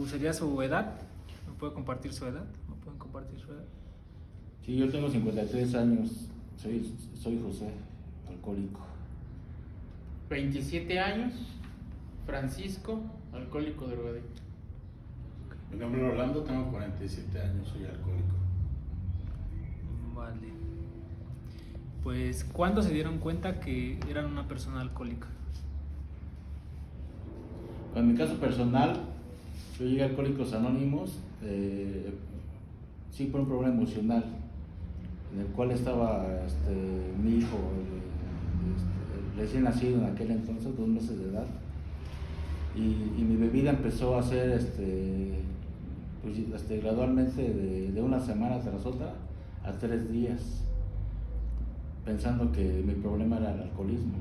¿Sería su edad? ¿Me puede compartir su edad? ¿Me pueden compartir su edad? Sí, yo tengo 53 años, soy José, alcohólico. 27 años, Francisco, alcohólico drogadicto. Mi nombre es Rolando, tengo 47 años, soy alcohólico. Vale. Pues, ¿cuándo se dieron cuenta que eran una persona alcohólica? En mi caso personal, yo llegué a Alcohólicos Anónimos, sí por un problema emocional, en el cual estaba mi hijo, recién nacido en aquel entonces, 2 meses de edad, y mi bebida empezó a ser gradualmente de una semana tras otra a 3 días, pensando que mi problema era el alcoholismo.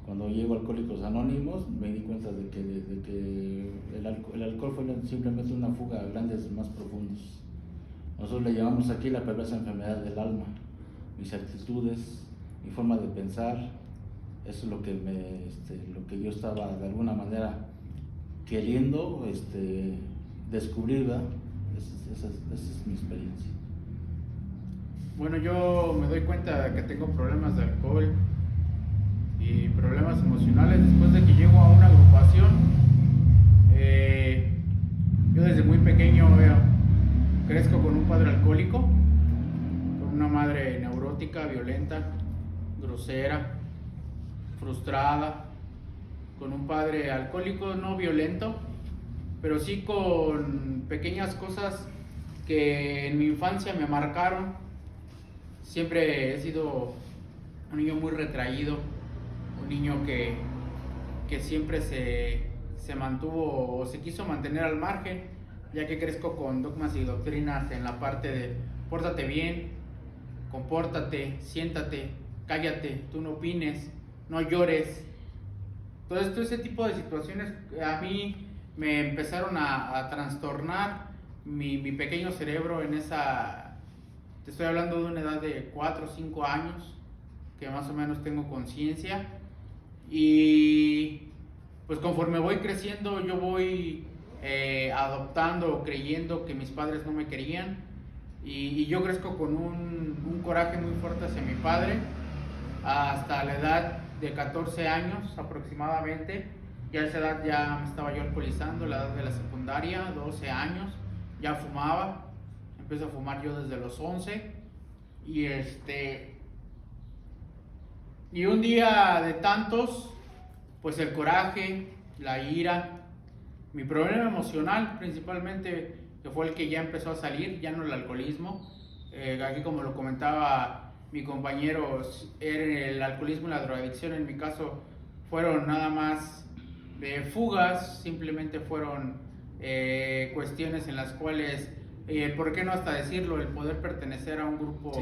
Cuando llego a Alcohólicos Anónimos me di cuenta de que el alcohol fue simplemente una fuga a grandes más profundos. Nosotros le llamamos aquí la perversa enfermedad del alma. Mis actitudes, mi forma de pensar, eso es lo que yo estaba de alguna manera queriendo descubrir, ¿verdad? Esa es mi experiencia. Bueno, yo me doy cuenta de que tengo problemas de alcohol y problemas emocionales después de que llego a una agrupación. Yo desde muy pequeño crezco con un padre alcohólico, con una madre neurótica, violenta, grosera, frustrada, con un padre alcohólico no violento, pero sí con pequeñas cosas que en mi infancia me marcaron. Siempre he sido un niño muy retraído, un niño que siempre se mantuvo o se quiso mantener al margen, ya que crezco con dogmas y doctrinas en la parte de pórtate bien, compórtate, siéntate, cállate, tú no opines, no llores. Todo ese tipo de situaciones a mí me empezaron a trastornar mi pequeño cerebro en esa... Te estoy hablando de una edad de 4 o 5 años, que más o menos tengo conciencia. Y pues conforme voy creciendo, yo voy adoptando o creyendo que mis padres no me querían. Y yo crezco con un coraje muy fuerte hacia mi padre, hasta la edad de 14 años aproximadamente. Ya a esa edad ya me estaba yo alcoholizando, la edad de la secundaria, 12 años, ya fumaba. Empecé a fumar yo desde los 11 y un día de tantos, pues el coraje, la ira, mi problema emocional principalmente, que fue el que ya empezó a salir, ya no el alcoholismo. Aquí, como lo comentaba mi compañero, el alcoholismo y la drogadicción en mi caso fueron nada más fugas, simplemente fueron cuestiones en las cuales ¿por qué no hasta decirlo? El poder pertenecer a un grupo, sí,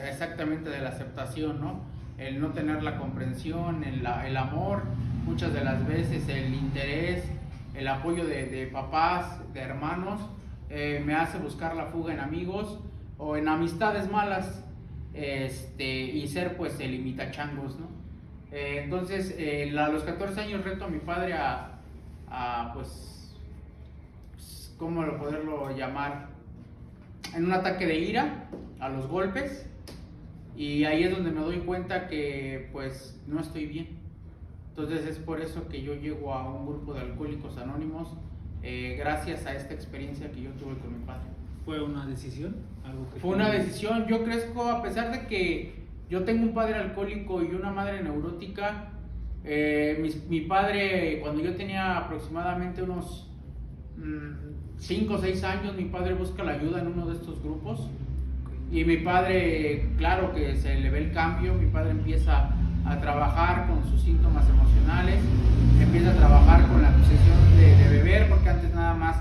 exactamente, de la aceptación, ¿no? El no tener la comprensión, el amor, muchas de las veces el interés, el apoyo de papás, de hermanos, me hace buscar la fuga en amigos o en amistades malas, y ser pues el imitachangos, ¿no? Entonces, a los 14 años reto a mi padre a pues, ¿cómo poderlo llamar? En un ataque de ira, a los golpes, y ahí es donde me doy cuenta que pues no estoy bien. Entonces es por eso que yo llego a un grupo de Alcohólicos Anónimos, gracias a esta experiencia que yo tuve con mi padre. ¿Fue una decisión? Fue una decisión. Yo crezco, a pesar de que yo tengo un padre alcohólico y una madre neurótica. Mi padre, cuando yo tenía aproximadamente unos 5 o 6 años, mi padre busca la ayuda en uno de estos grupos, y mi padre, claro que se le ve el cambio. Mi padre empieza a trabajar con sus síntomas emocionales, empieza a trabajar con la obsesión de beber, porque antes nada más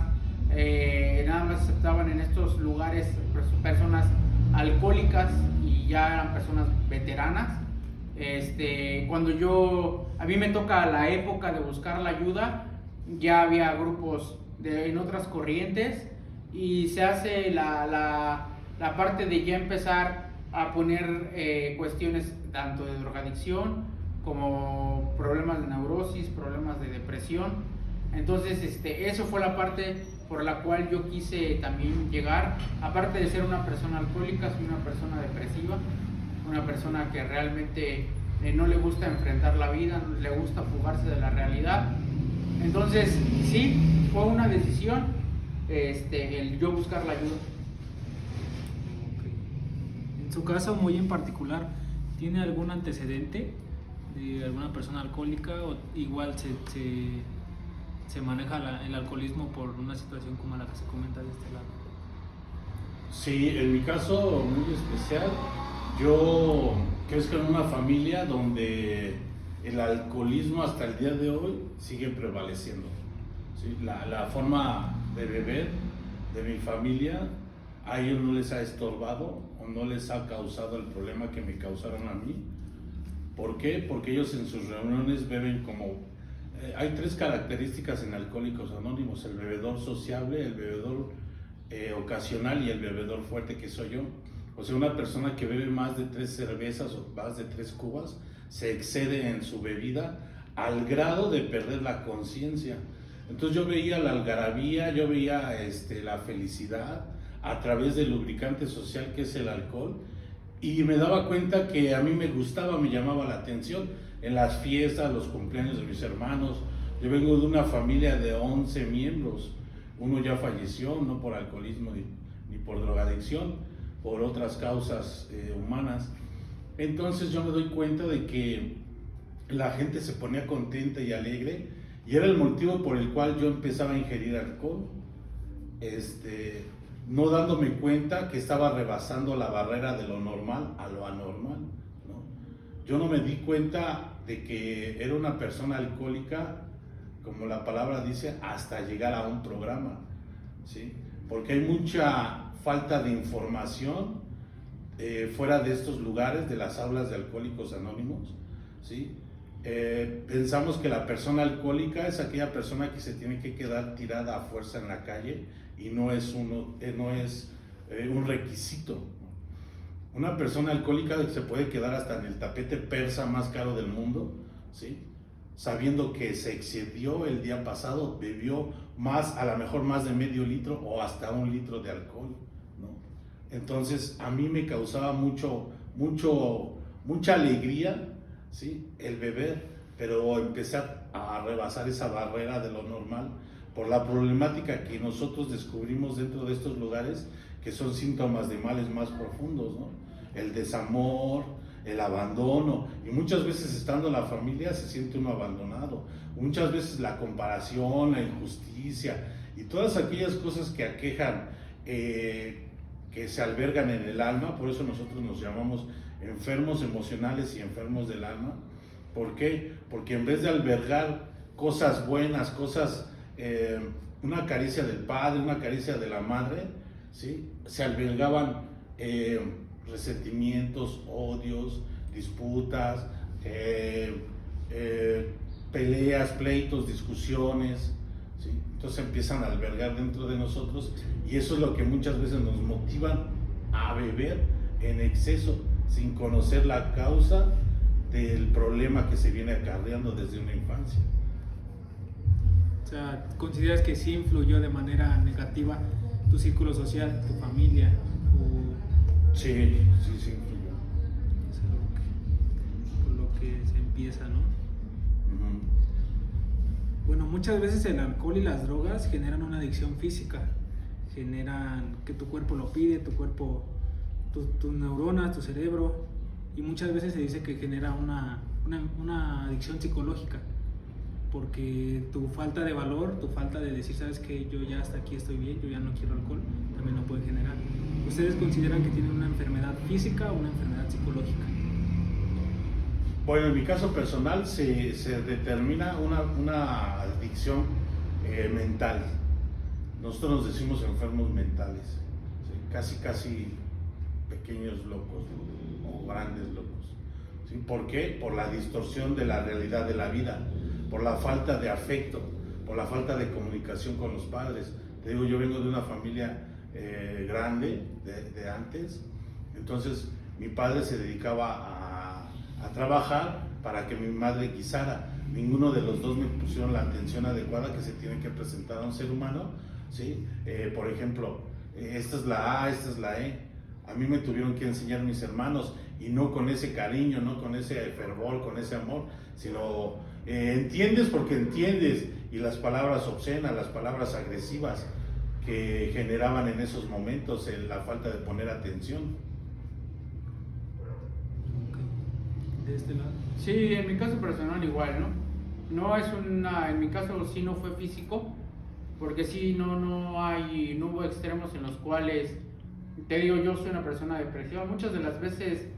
aceptaban en estos lugares personas alcohólicas y ya eran personas veteranas. Cuando a mí me toca la época de buscar la ayuda, ya había grupos en otras corrientes, y se hace la parte de ya empezar a poner cuestiones tanto de drogadicción como problemas de neurosis, problemas de depresión. Entonces, eso fue la parte por la cual yo quise también llegar. Aparte de ser una persona alcohólica, soy una persona depresiva, una persona que realmente no le gusta enfrentar la vida, le gusta fugarse de la realidad. Entonces, sí, fue una decisión el yo buscar la ayuda. En su caso, muy en particular, ¿tiene algún antecedente de alguna persona alcohólica o igual se maneja el alcoholismo por una situación como la que se comenta de este lado? Sí, en mi caso muy especial, yo crezco en una familia donde el alcoholismo hasta el día de hoy sigue prevaleciendo. ¿Sí? La forma de beber de mi familia a ellos no les ha estorbado o no les ha causado el problema que me causaron a mí. ¿Por qué? Porque ellos en sus reuniones beben como... hay 3 características en Alcohólicos Anónimos: el bebedor sociable, el bebedor ocasional y el bebedor fuerte, que soy yo. O sea, una persona que bebe más de 3 cervezas o más de 3 cubas se excede en su bebida al grado de perder la conciencia. Entonces yo veía la algarabía, yo veía la felicidad a través del lubricante social que es el alcohol, y me daba cuenta que a mí me gustaba, me llamaba la atención en las fiestas, los cumpleaños de mis hermanos. Yo vengo de una familia de 11 miembros, uno ya falleció, no por alcoholismo ni por drogadicción, por otras causas humanas. Entonces yo me doy cuenta de que la gente se ponía contenta y alegre, y era el motivo por el cual yo empezaba a ingerir alcohol, no dándome cuenta que estaba rebasando la barrera de lo normal a lo anormal, ¿no? Yo no me di cuenta de que era una persona alcohólica, como la palabra dice, hasta llegar a un programa, ¿sí? Porque hay mucha falta de información fuera de estos lugares, de las aulas de Alcohólicos Anónimos, ¿sí? Pensamos que la persona alcohólica es aquella persona que se tiene que quedar tirada a fuerza en la calle, y no es un requisito. Una persona alcohólica se puede quedar hasta en el tapete persa más caro del mundo, ¿sí? Sabiendo que se excedió el día pasado, bebió más, a lo mejor más de medio litro o hasta 1 litro de alcohol, ¿no? Entonces a mí me causaba mucha alegría, ¿sí? El beber, pero empecé a rebasar esa barrera de lo normal por la problemática que nosotros descubrimos dentro de estos lugares, que son síntomas de males más profundos, ¿no? El desamor, el abandono, y muchas veces estando en la familia se siente uno abandonado, muchas veces la comparación, la injusticia y todas aquellas cosas que aquejan, que se albergan en el alma. Por eso nosotros nos llamamos enfermos emocionales y enfermos del alma. ¿Por qué? Porque en vez de albergar cosas buenas, una caricia del padre, una caricia de la madre, ¿sí? Se albergaban resentimientos, odios, disputas, peleas, pleitos, discusiones, ¿sí? Entonces empiezan a albergar dentro de nosotros, y eso es lo que muchas veces nos motivan a beber en exceso sin conocer la causa del problema que se viene acarreando desde una infancia. O sea, ¿consideras que sí influyó de manera negativa tu círculo social, tu familia? Sí influyó. Es algo por lo que se empieza, ¿no? Uh-huh. Bueno, muchas veces el alcohol y las drogas generan una adicción física, generan que tu cuerpo lo pide, tu cuerpo, tus neuronas, tu cerebro, y muchas veces se dice que genera una adicción psicológica, porque tu falta de valor, tu falta de decir, sabes que yo ya hasta aquí estoy bien, yo ya no quiero alcohol, también lo puede generar. ¿Ustedes consideran que tienen una enfermedad física o una enfermedad psicológica? Bueno, en mi caso personal se determina una adicción mental. Nosotros nos decimos enfermos mentales, ¿sí? Casi pequeños locos, ¿no? O grandes locos, ¿sí? ¿Por qué? Por la distorsión de la realidad de la vida, por la falta de afecto, por la falta de comunicación con los padres. Te digo, yo vengo de una familia grande de antes, entonces mi padre se dedicaba a trabajar para que mi madre guisara. ninguno de los dos me pusieron la atención adecuada que se tiene que presentar a un ser humano, ¿sí? Por ejemplo, esta es la A, esta es la E. A mí me tuvieron que enseñar mis hermanos, y no con ese cariño, no con ese fervor, con ese amor, sino entiendes porque entiendes, y las palabras obscenas, las palabras agresivas que generaban en esos momentos la falta de poner atención. De este lado. Sí, en mi caso personal igual, ¿no? No es una, en mi caso sí no fue físico, porque sí no hubo extremos en los cuales, te digo, yo soy una persona depresiva. Muchas de las veces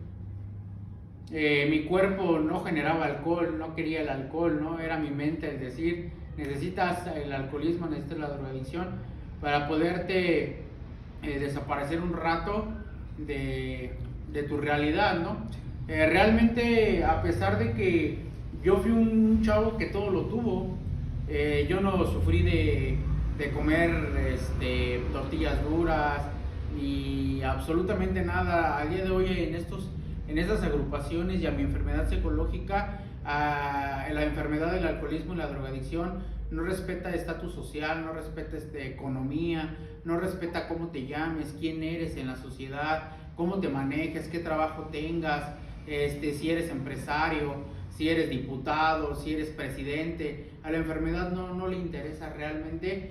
mi cuerpo no generaba alcohol, no quería el alcohol, ¿no? Era mi mente el decir, necesitas el alcoholismo, necesitas la drogadicción para poderte desaparecer un rato de tu realidad, ¿no? Realmente, a pesar de que yo fui un chavo que todo lo tuvo, yo no sufrí de comer tortillas duras ni absolutamente nada. Al día de hoy en estas agrupaciones y a mi enfermedad psicológica, a la enfermedad del alcoholismo y la drogadicción, no respeta estatus social, no respeta economía, no respeta cómo te llames, quién eres en la sociedad, cómo te manejes, qué trabajo tengas, si eres empresario, si eres diputado, si eres presidente. A la enfermedad no le interesa realmente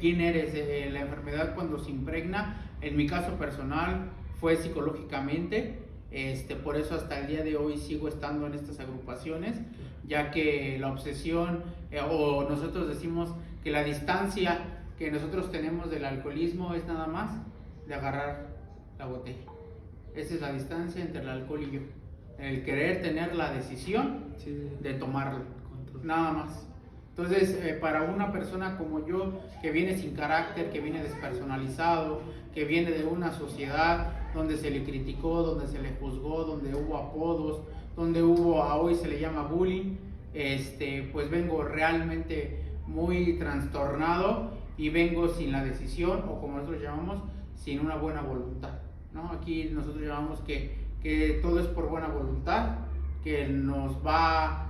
quién eres. La enfermedad, cuando se impregna, en mi caso personal fue psicológicamente. Por eso hasta el día de hoy sigo estando en estas agrupaciones, ya que la obsesión, o nosotros decimos que la distancia que nosotros tenemos del alcoholismo es nada más de agarrar la botella. Esa es la distancia entre el alcohol y yo, el querer tener la decisión de tomarlo, nada más. Entonces, para una persona como yo, que viene sin carácter, que viene despersonalizado, que viene de una sociedad donde se le criticó, donde se le juzgó, donde hubo apodos, donde hoy se le llama bullying, pues vengo realmente muy trastornado y vengo sin la decisión, o como nosotros llamamos, sin una buena voluntad, ¿no? Aquí nosotros llamamos que todo es por buena voluntad, que nos va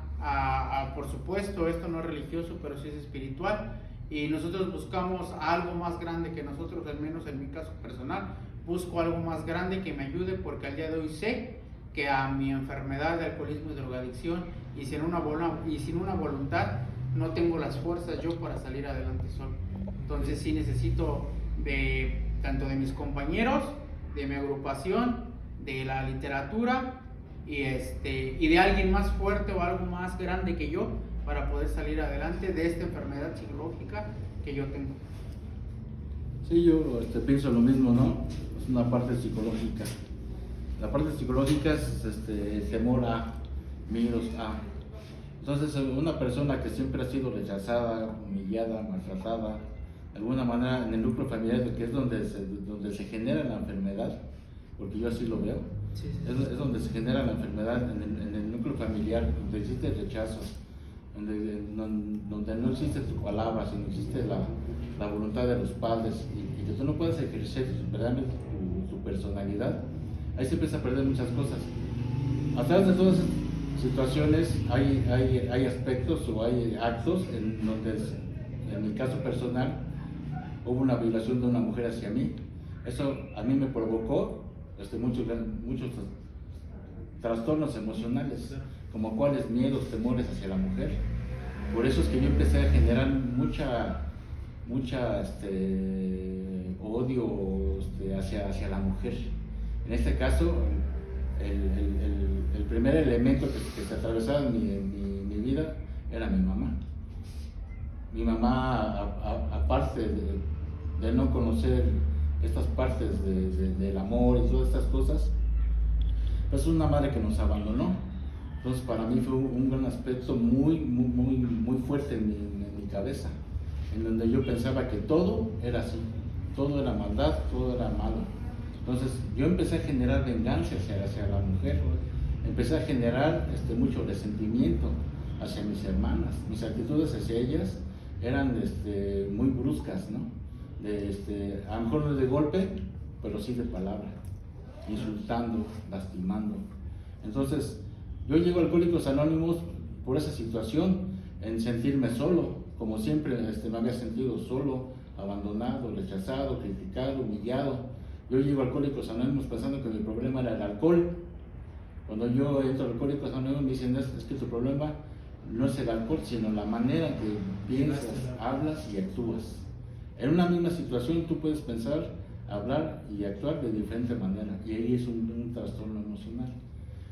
por supuesto, esto no es religioso, pero sí es espiritual, y nosotros buscamos algo más grande que nosotros. Al menos en mi caso personal, busco algo más grande que me ayude, porque al día de hoy sé que a mi enfermedad de alcoholismo y drogadicción, y sin una voluntad, no tengo las fuerzas yo para salir adelante solo. Entonces sí necesito tanto de mis compañeros, de mi agrupación, de la literatura, y de alguien más fuerte o algo más grande que yo, para poder salir adelante de esta enfermedad psicológica que yo tengo. Sí, yo pienso lo mismo, ¿no? Es una parte psicológica. La parte psicológica es el temor a, miedos a. Entonces, una persona que siempre ha sido rechazada, humillada, maltratada, de alguna manera en el núcleo familiar, que es donde se genera la enfermedad, porque yo así lo veo, es donde se genera la enfermedad, en el núcleo familiar, donde existe el rechazo, donde no existe tu palabra, sino existe la voluntad de los padres, y que tú no puedes ejercer verdaderamente tu personalidad. Ahí se empieza a perder muchas cosas. A través de todas esas situaciones hay aspectos o hay actos en donde, en mi caso personal, hubo una violación de una mujer hacia mí. Eso a mí me provocó muchos trastornos emocionales, como cuáles, miedos, temores hacia la mujer. Por eso es que yo empecé a generar mucha odio hacia la mujer. En este caso, el primer elemento que se atravesaba en mi vida era mi mamá. Mi mamá, aparte de no conocer estas partes del amor y todas estas cosas, pues es una madre que nos abandonó. Entonces para mí fue un gran aspecto muy fuerte en mi cabeza, en donde yo pensaba que todo era así, todo era maldad, todo era malo. Entonces yo empecé a generar venganza hacia la mujer, empecé a generar mucho resentimiento hacia mis hermanas. Mis actitudes hacia ellas eran muy bruscas, ¿no? A lo mejor no de golpe, pero sí de palabra, insultando, lastimando. Entonces yo llego a Alcohólicos Anónimos por esa situación, en sentirme solo, como siempre me había sentido solo, abandonado, rechazado, criticado, humillado. Yo llego a Alcohólicos Anónimos pensando que mi problema era el alcohol. Cuando yo entro a Alcohólicos Anónimos me dicen, es que tu problema no es el alcohol, sino la manera en que piensas, hablas y actúas. En una misma situación tú puedes pensar, hablar y actuar de diferente manera, y ahí es un trastorno emocional.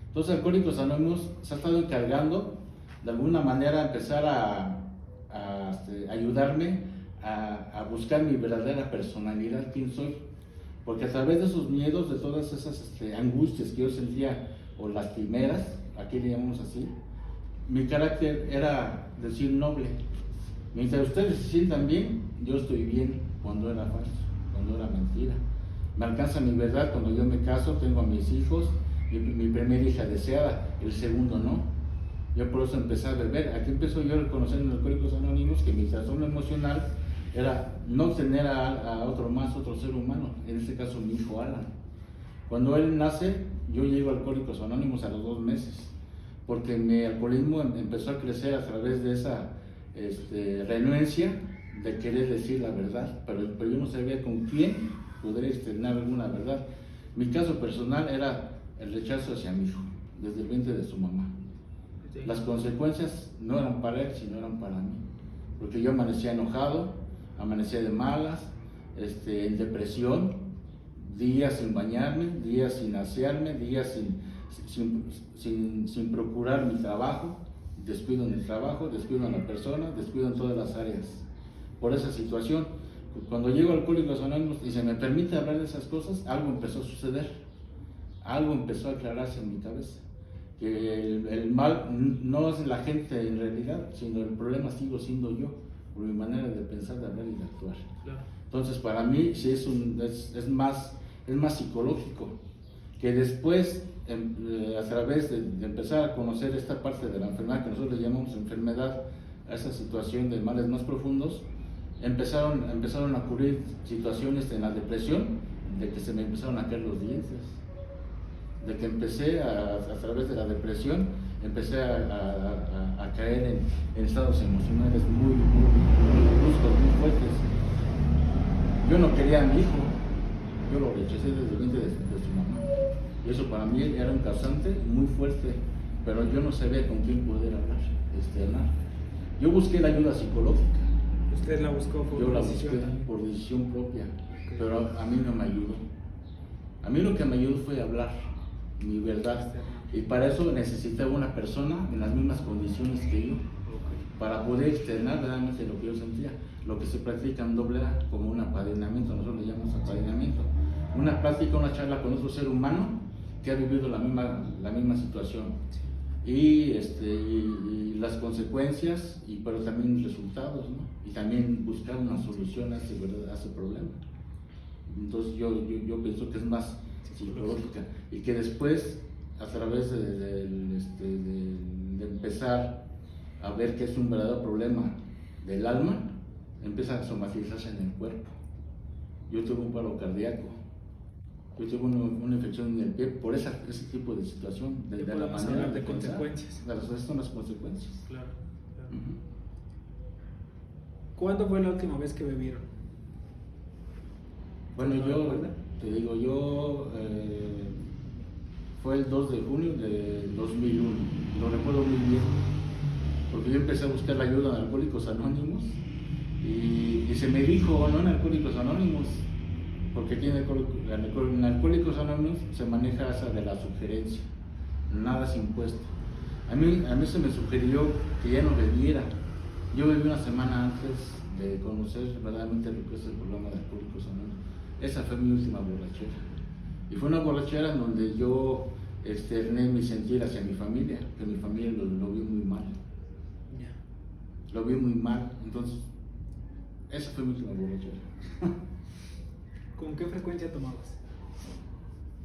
Entonces Alcohólicos Anónimos se ha estado encargando de alguna manera a empezar a ayudarme a buscar mi verdadera personalidad, quién soy, porque a través de esos miedos, de todas esas angustias que yo sentía, o lastimeras, aquí le llamamos así, mi carácter era decir noble. Mientras ustedes se sientan bien, yo estoy bien, cuando era falso, cuando era mentira. Me alcanza mi verdad cuando yo me caso, tengo a mis hijos, mi primera hija deseada, el segundo no. Yo por eso empecé a beber. Aquí empezó yo a reconocer en Alcohólicos Anónimos que mi trastorno emocional era no tener a otro más, otro ser humano, en este caso mi hijo Alan. Cuando él nace, yo llego a Alcohólicos Anónimos a los 2 meses, porque mi alcoholismo empezó a crecer a través de esa renuencia de querer decir la verdad, pero yo no sabía con quién podría externar alguna verdad. Mi caso personal era el rechazo hacia mi hijo, desde el vientre de su mamá. Las consecuencias no eran para él, sino eran para mí, porque yo amanecía enojado, amanecía de malas, en depresión, días sin bañarme, días sin asearme, días sin procurar mi trabajo, descuido en el trabajo, descuido en la persona, descuido en todas las áreas. Por esa situación, cuando llego a Alcohólicos Anónimos y se me permite hablar de esas cosas, algo empezó a suceder, algo empezó a aclararse en mi cabeza. Que el mal no es la gente en realidad, sino el problema sigo siendo yo, por mi manera de pensar, de hablar y de actuar. Claro. Entonces para mí sí es más psicológico, que después a través de empezar a conocer esta parte de la enfermedad que nosotros le llamamos enfermedad, a esa situación de males más profundos, empezaron a ocurrir situaciones en la depresión, de que se me empezaron a caer los dientes, de que empecé a través de la depresión, empecé a caer en estados emocionales muy bruscos, muy fuertes. Yo no quería a mi hijo, yo lo rechacé desde el vientre de su mamá. Y eso para mí era un causante muy fuerte, pero yo no sabía con quién poder hablar, externar. Yo busqué la ayuda psicológica. ¿Usted la buscó por Yo la decisión? busqué por decisión propia, pero a mí no me ayudó. A mí lo que me ayudó fue hablar mi verdad, y para eso necesitaba una persona en las mismas condiciones que yo, para poder externar realmente lo que yo sentía, lo que se practica en AA como un apadrinamiento. Nosotros le llamamos apadrinamiento, una plática, una charla con otro ser humano que ha vivido la misma situación, y las consecuencias, pero también los resultados, ¿no? Y también buscar una solución a ese problema. Entonces yo pienso que es más psicológica, y que después, a través de empezar a ver que es un verdadero problema del alma, empieza a somatizarse en el cuerpo. Yo tuve un paro cardíaco, yo tuve una infección en el pie por ese tipo de situación, de la manera de consecuencias. Esas son las consecuencias. Claro. ¿Cuándo fue la última vez que bebieron? Bueno, te digo, fue el 2 de junio de 2001, lo recuerdo muy bien, porque yo empecé a buscar la ayuda en Alcohólicos Anónimos, y se me dijo, no en Alcohólicos Anónimos, porque en Alcohólicos Anónimos se maneja esa de la sugerencia, nada es impuesto. A mí se me sugirió que ya no bebiera. Yo bebí una semana antes de conocer verdaderamente lo que es el programa de Alcohólicos Anónimos. Esa fue mi última borrachera, y fue una borrachera en donde yo externé mi sentir hacia mi familia, que mi familia lo vio muy mal. Lo vio muy mal, entonces esa fue mi última borrachera. ¿Con qué frecuencia tomabas?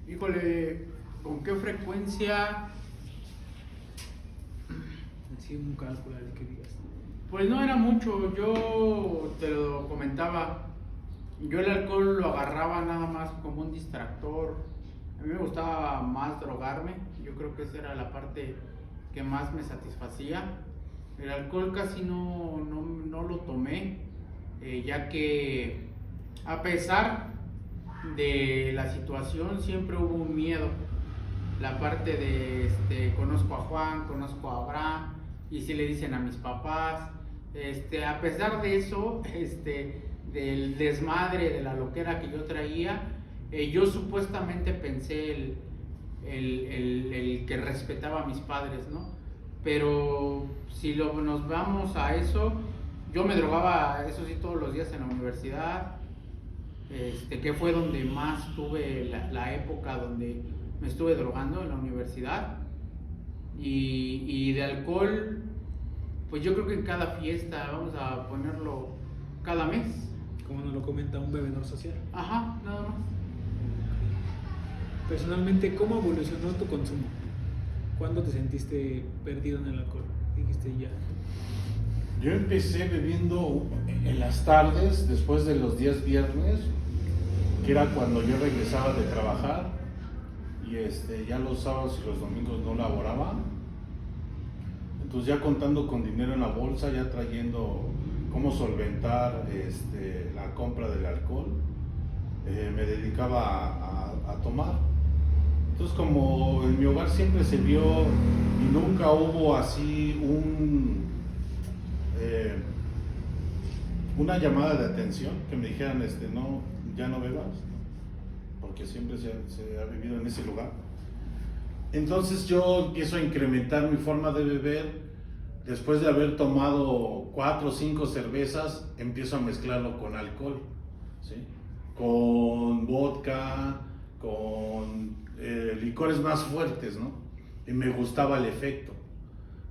Híjole, ¿con qué frecuencia? Sí, un cálculo de que digas. Pues no era mucho, yo te lo comentaba, yo el alcohol lo agarraba nada más como un distractor. A mí me gustaba más drogarme, yo creo que esa era la parte que más me satisfacía. El alcohol casi no lo tomé, ya que a pesar de la situación siempre hubo un miedo. La parte de conozco a Juan, conozco a Abraham, y si le dicen a mis papás, a pesar de eso, del desmadre, de la loquera que yo traía, yo supuestamente pensé el que respetaba a mis padres, ¿no? Pero si nos vamos a eso, yo me drogaba, eso sí, todos los días en la universidad, que fue donde más tuve la época donde me estuve drogando, en la universidad. Y de alcohol, pues yo creo que en cada fiesta, vamos a ponerlo cada mes. Como nos lo comenta un bebedor social. Ajá, nada más. Personalmente, ¿cómo evolucionó tu consumo? ¿Cuándo te sentiste perdido en el alcohol? Dijiste ya. Yo empecé bebiendo en las tardes, después de los días viernes, que era cuando yo regresaba de trabajar, y ya los sábados y los domingos no laboraba. Entonces ya contando con dinero en la bolsa, ya trayendo cómo solventar la compra del alcohol, me dedicaba a tomar. Entonces, como en mi hogar siempre se vio y nunca hubo así una llamada de atención que me dijeran, no, ya no bebas, ¿no? Porque siempre se ha vivido en ese lugar. Entonces yo empiezo a incrementar mi forma de beber. Después de haber tomado 4 o 5 cervezas, empiezo a mezclarlo con alcohol, ¿sí? Con vodka, con licores más fuertes, ¿no? Y me gustaba el efecto.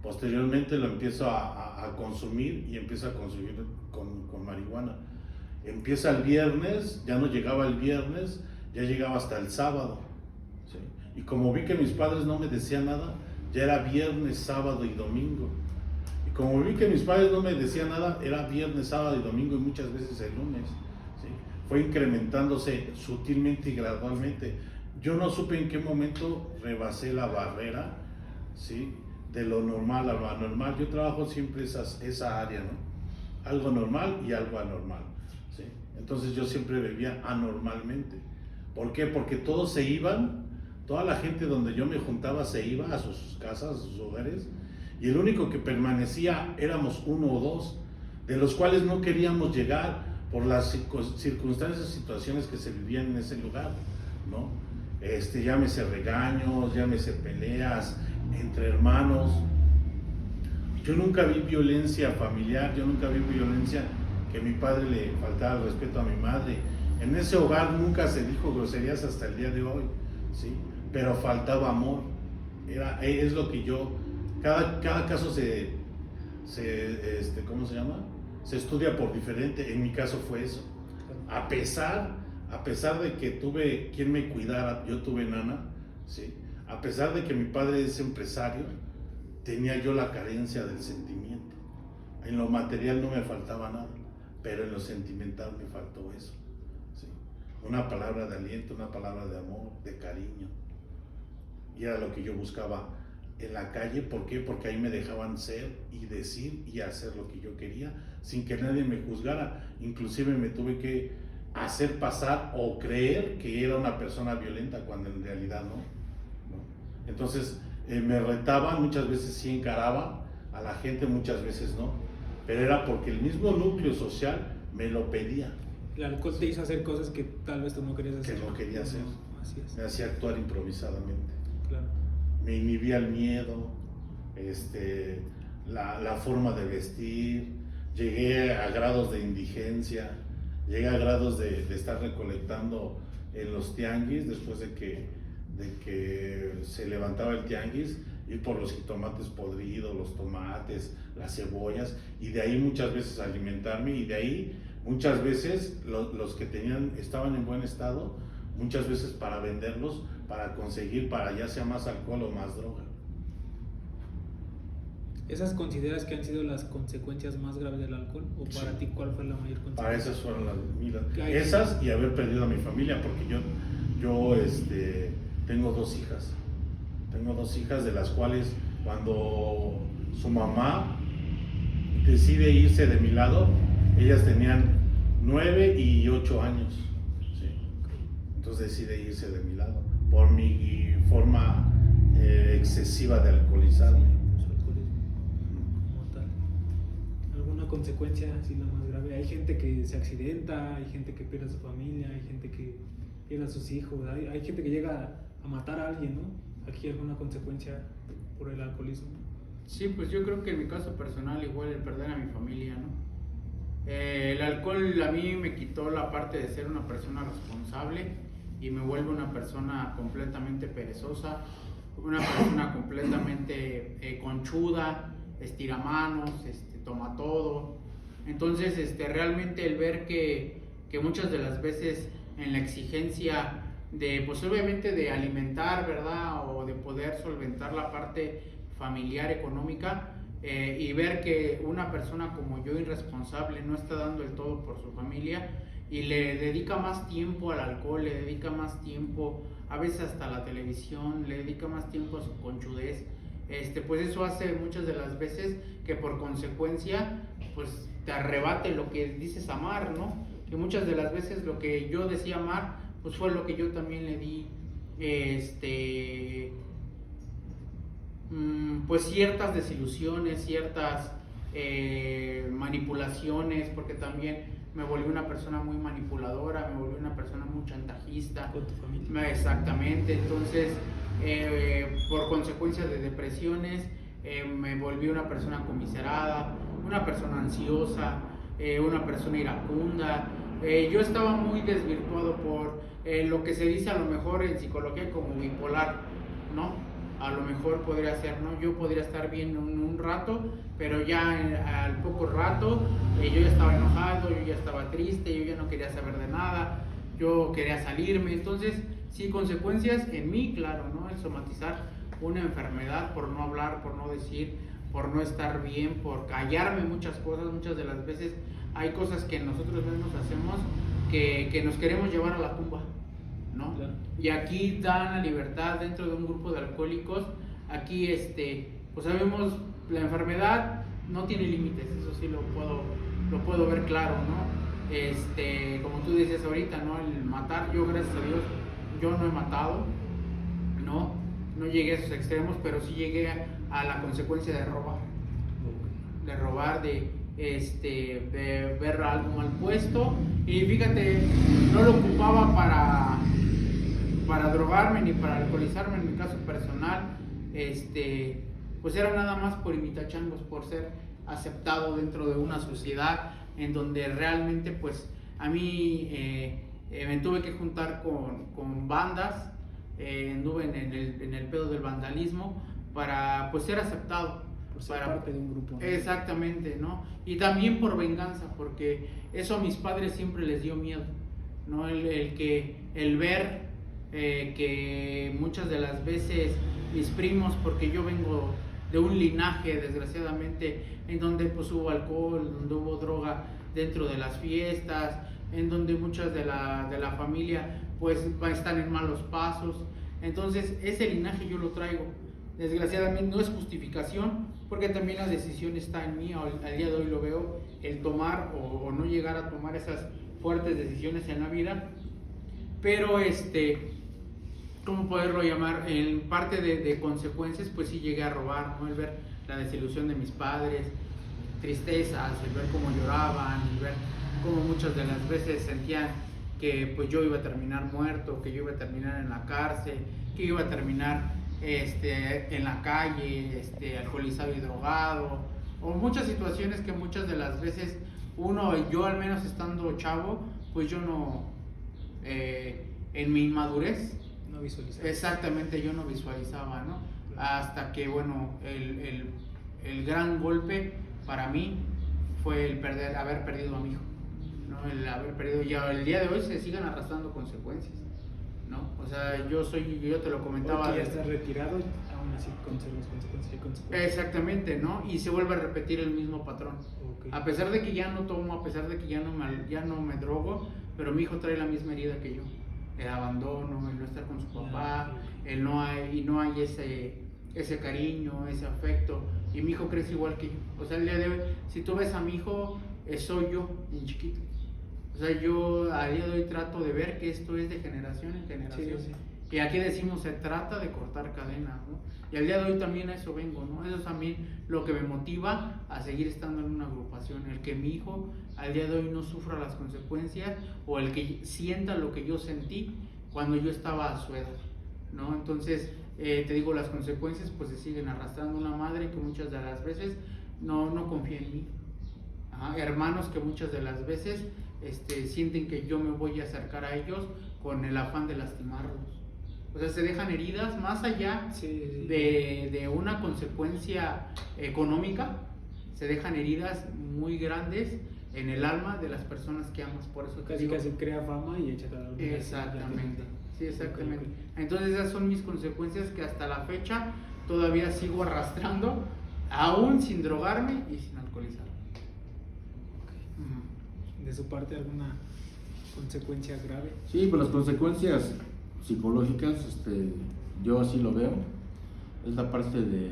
Posteriormente lo empiezo a consumir, y empiezo a consumir con marihuana. Empieza el viernes, ya no llegaba el viernes, ya llegaba hasta el sábado, ¿sí? Y como vi que mis padres no me decían nada, ya era viernes, sábado y domingo. Y como vi que mis padres no me decían nada, era viernes, sábado y domingo, y muchas veces el lunes, ¿sí? Fue incrementándose sutilmente y gradualmente. Yo no supe en qué momento rebasé la barrera, ¿sí? De lo normal a lo anormal. Yo trabajo siempre esa área, ¿no? Algo normal y algo anormal, ¿sí? Entonces yo siempre bebía anormalmente. ¿Por qué? Porque todos se iban, toda la gente donde yo me juntaba se iba a sus casas, a sus hogares, y el único que permanecía éramos 1 o 2, de los cuales no queríamos llegar por las circunstancias, situaciones que se vivían en ese lugar, ¿no? Llámese regaños, llámese peleas entre hermanos. Yo nunca vi violencia familiar, yo nunca vi violencia que mi padre le faltara el respeto a mi madre. En ese hogar nunca se dijo groserías hasta el día de hoy, ¿sí? Pero faltaba amor. Es lo que yo, cada caso ¿cómo se llama? Se estudia por diferente. En mi caso fue eso. A pesar de que tuve quien me cuidara, yo tuve nana, ¿sí? A pesar de que mi padre es empresario, tenía yo la carencia del sentimiento. En lo material no me faltaba nada, pero en lo sentimental me faltó eso, ¿sí? Una palabra de aliento, una palabra de amor, de cariño. Y era lo que yo buscaba en la calle. ¿Por qué? Porque ahí me dejaban ser y decir y hacer lo que yo quería, sin que nadie me juzgara. Inclusive me tuve que hacer pasar o creer que era una persona violenta, cuando en realidad no. Entonces me retaban, muchas veces sí encaraba a la gente, muchas veces no, pero era porque el mismo núcleo social me lo pedía. El alcohol te hizo hacer cosas que tal vez tú no querías hacer. Que no quería hacer. Así es. Me hacía actuar improvisadamente. Claro. Me inhibía el miedo, la forma de vestir. Llegué a grados de indigencia, llegué a grados de estar recolectando en los tianguis, después de que se levantaba el tianguis, ir por los jitomates podridos, los tomates, las cebollas, y de ahí muchas veces alimentarme, y de ahí muchas veces los que estaban en buen estado, muchas veces para venderlos, para conseguir para ya sea más alcohol o más droga. ¿Esas consideras que han sido las consecuencias más graves del alcohol? ¿O para ti cuál fue la mayor consecuencia? Para esas fueron las mías. Esas y haber perdido a mi familia, porque yo tengo 2 hijas. Tengo 2 hijas, de las cuales Cuando su mamá decide irse de mi lado, ellas tenían 9 y 8 años. ¿Sí? Entonces decide irse de mi lado por mi forma excesiva de alcoholizarme. Como tal. ¿Alguna consecuencia así la más grave? Hay gente que se accidenta, hay gente que pierde a su familia, hay gente que pierde a sus hijos, hay gente que llega a matar a alguien, ¿no? ¿Aquí alguna consecuencia por el alcoholismo? Sí, pues yo creo que en mi caso personal igual el perder a mi familia, ¿no? El alcohol a mí me quitó la parte de ser una persona responsable y me vuelve una persona completamente perezosa, una persona completamente conchuda, estiramanos, toma todo. Entonces, realmente el ver que muchas de las veces en la exigencia de, pues obviamente de alimentar, ¿verdad? O de poder solventar la parte familiar, económica, y ver que una persona como yo, irresponsable, no está dando el todo por su familia y le dedica más tiempo al alcohol, le dedica más tiempo, a veces hasta a la televisión, le dedica más tiempo a su conchudez, pues eso hace muchas de las veces que por consecuencia pues te arrebate lo que dices amar, ¿no? Que muchas de las veces lo que yo decía amar pues fue lo que yo también le di pues ciertas desilusiones, ciertas manipulaciones, porque también me volví una persona muy manipuladora, me volví una persona muy chantajista. Con tu familia. Exactamente, entonces por consecuencia de depresiones me volví una persona conmiserada, una persona ansiosa, una persona iracunda. Yo estaba muy desvirtuado por lo que se dice a lo mejor en psicología como bipolar, ¿no? A lo mejor podría ser, ¿no? Yo podría estar bien un rato, pero ya al poco rato yo ya estaba enojado, yo ya estaba triste, yo ya no quería saber de nada, yo quería salirme. Entonces, sí, consecuencias en mí, claro, ¿no? El somatizar una enfermedad por no hablar, por no decir, por no estar bien, por callarme muchas cosas. Muchas de las veces hay cosas que nosotros mismos hacemos que nos queremos llevar a la tumba, ¿no? Claro. Y aquí dan la libertad dentro de un grupo de alcohólicos. Aquí pues sabemos, la enfermedad no tiene límites, eso sí lo puedo ver claro, ¿no? Como tú dices ahorita, ¿no? El matar, yo gracias a Dios, yo no he matado, no llegué a esos extremos, pero sí llegué a la consecuencia de robar, de ver algo mal puesto. Y fíjate, no lo ocupaba para drogarme ni para alcoholizarme. En mi caso personal, pues era nada más por imitachangos, por ser aceptado dentro de una sociedad en donde realmente pues a mí me tuve que juntar con bandas, anduve en el pedo del vandalismo para pues ser aceptado, Por ser parte de un grupo, ¿no? Exactamente, ¿no? Y también por venganza, porque eso a mis padres siempre les dio miedo, ¿no? El ver que muchas de las veces mis primos, porque yo vengo de un linaje desgraciadamente en donde pues hubo alcohol, donde hubo droga dentro de las fiestas, en donde muchas de la familia pues están en malos pasos. Entonces ese linaje yo lo traigo. Desgraciadamente no es justificación, porque también la decisión está en mí. Al día de hoy lo veo, el tomar o no llegar a tomar esas fuertes decisiones en la vida. Pero ¿cómo poderlo llamar? En parte de consecuencias, pues sí llegué a robar, ¿no? El ver la desilusión de mis padres, tristezas, el ver cómo lloraban, el ver cómo muchas de las veces sentían que pues yo iba a terminar muerto, que yo iba a terminar en la cárcel, que iba a terminar en la calle, alcoholizado y drogado, o muchas situaciones que muchas de las veces yo al menos estando chavo, pues yo no, en mi inmadurez, No visualizar. exactamente, yo no visualizaba, ¿no? Hasta que, bueno, el gran golpe para mí fue haber perdido a mi hijo, ¿no? El haber perdido, ya el día de hoy se sigan arrastrando consecuencias, ¿no? O sea, yo te lo comentaba. Porque ya estás retirado, aún así conservas consecuencias. Exactamente, ¿no? Y se vuelve a repetir el mismo patrón. Okay. A pesar de que ya no tomo, a pesar de que ya no me drogo, pero mi hijo trae la misma herida que yo. El abandono, el no estar con su papá, no hay ese cariño, ese afecto, y mi hijo crece igual que yo. O sea, el día de hoy, si tú ves a mi hijo, soy yo, en chiquito. O sea, yo a día de hoy trato de ver que esto es de generación en generación. Sí. Y aquí decimos, se trata de cortar cadenas, ¿no? Y al día de hoy también a eso vengo, ¿no? Eso es a mí lo que me motiva a seguir estando en una agrupación, el que mi hijo al día de hoy no sufra las consecuencias, o el que sienta lo que yo sentí cuando yo estaba a su edad, ¿no? Entonces, te digo, las consecuencias pues se siguen arrastrando. Una madre que muchas de las veces no confía en mí. Ajá. Hermanos que muchas de las veces sienten que yo me voy a acercar a ellos con el afán de lastimarlos. O sea, se dejan heridas más allá de una consecuencia económica, se dejan heridas muy grandes en el alma de las personas que amas. Por eso te digo, casi crea fama y echa cada uno. exactamente, sí, exactamente. Entonces esas son mis consecuencias que hasta la fecha todavía sigo arrastrando, aún sin drogarme y sin alcoholizarme. De su parte, ¿alguna consecuencia grave? Sí, pues las consecuencias psicológicas, yo así lo veo, es la parte de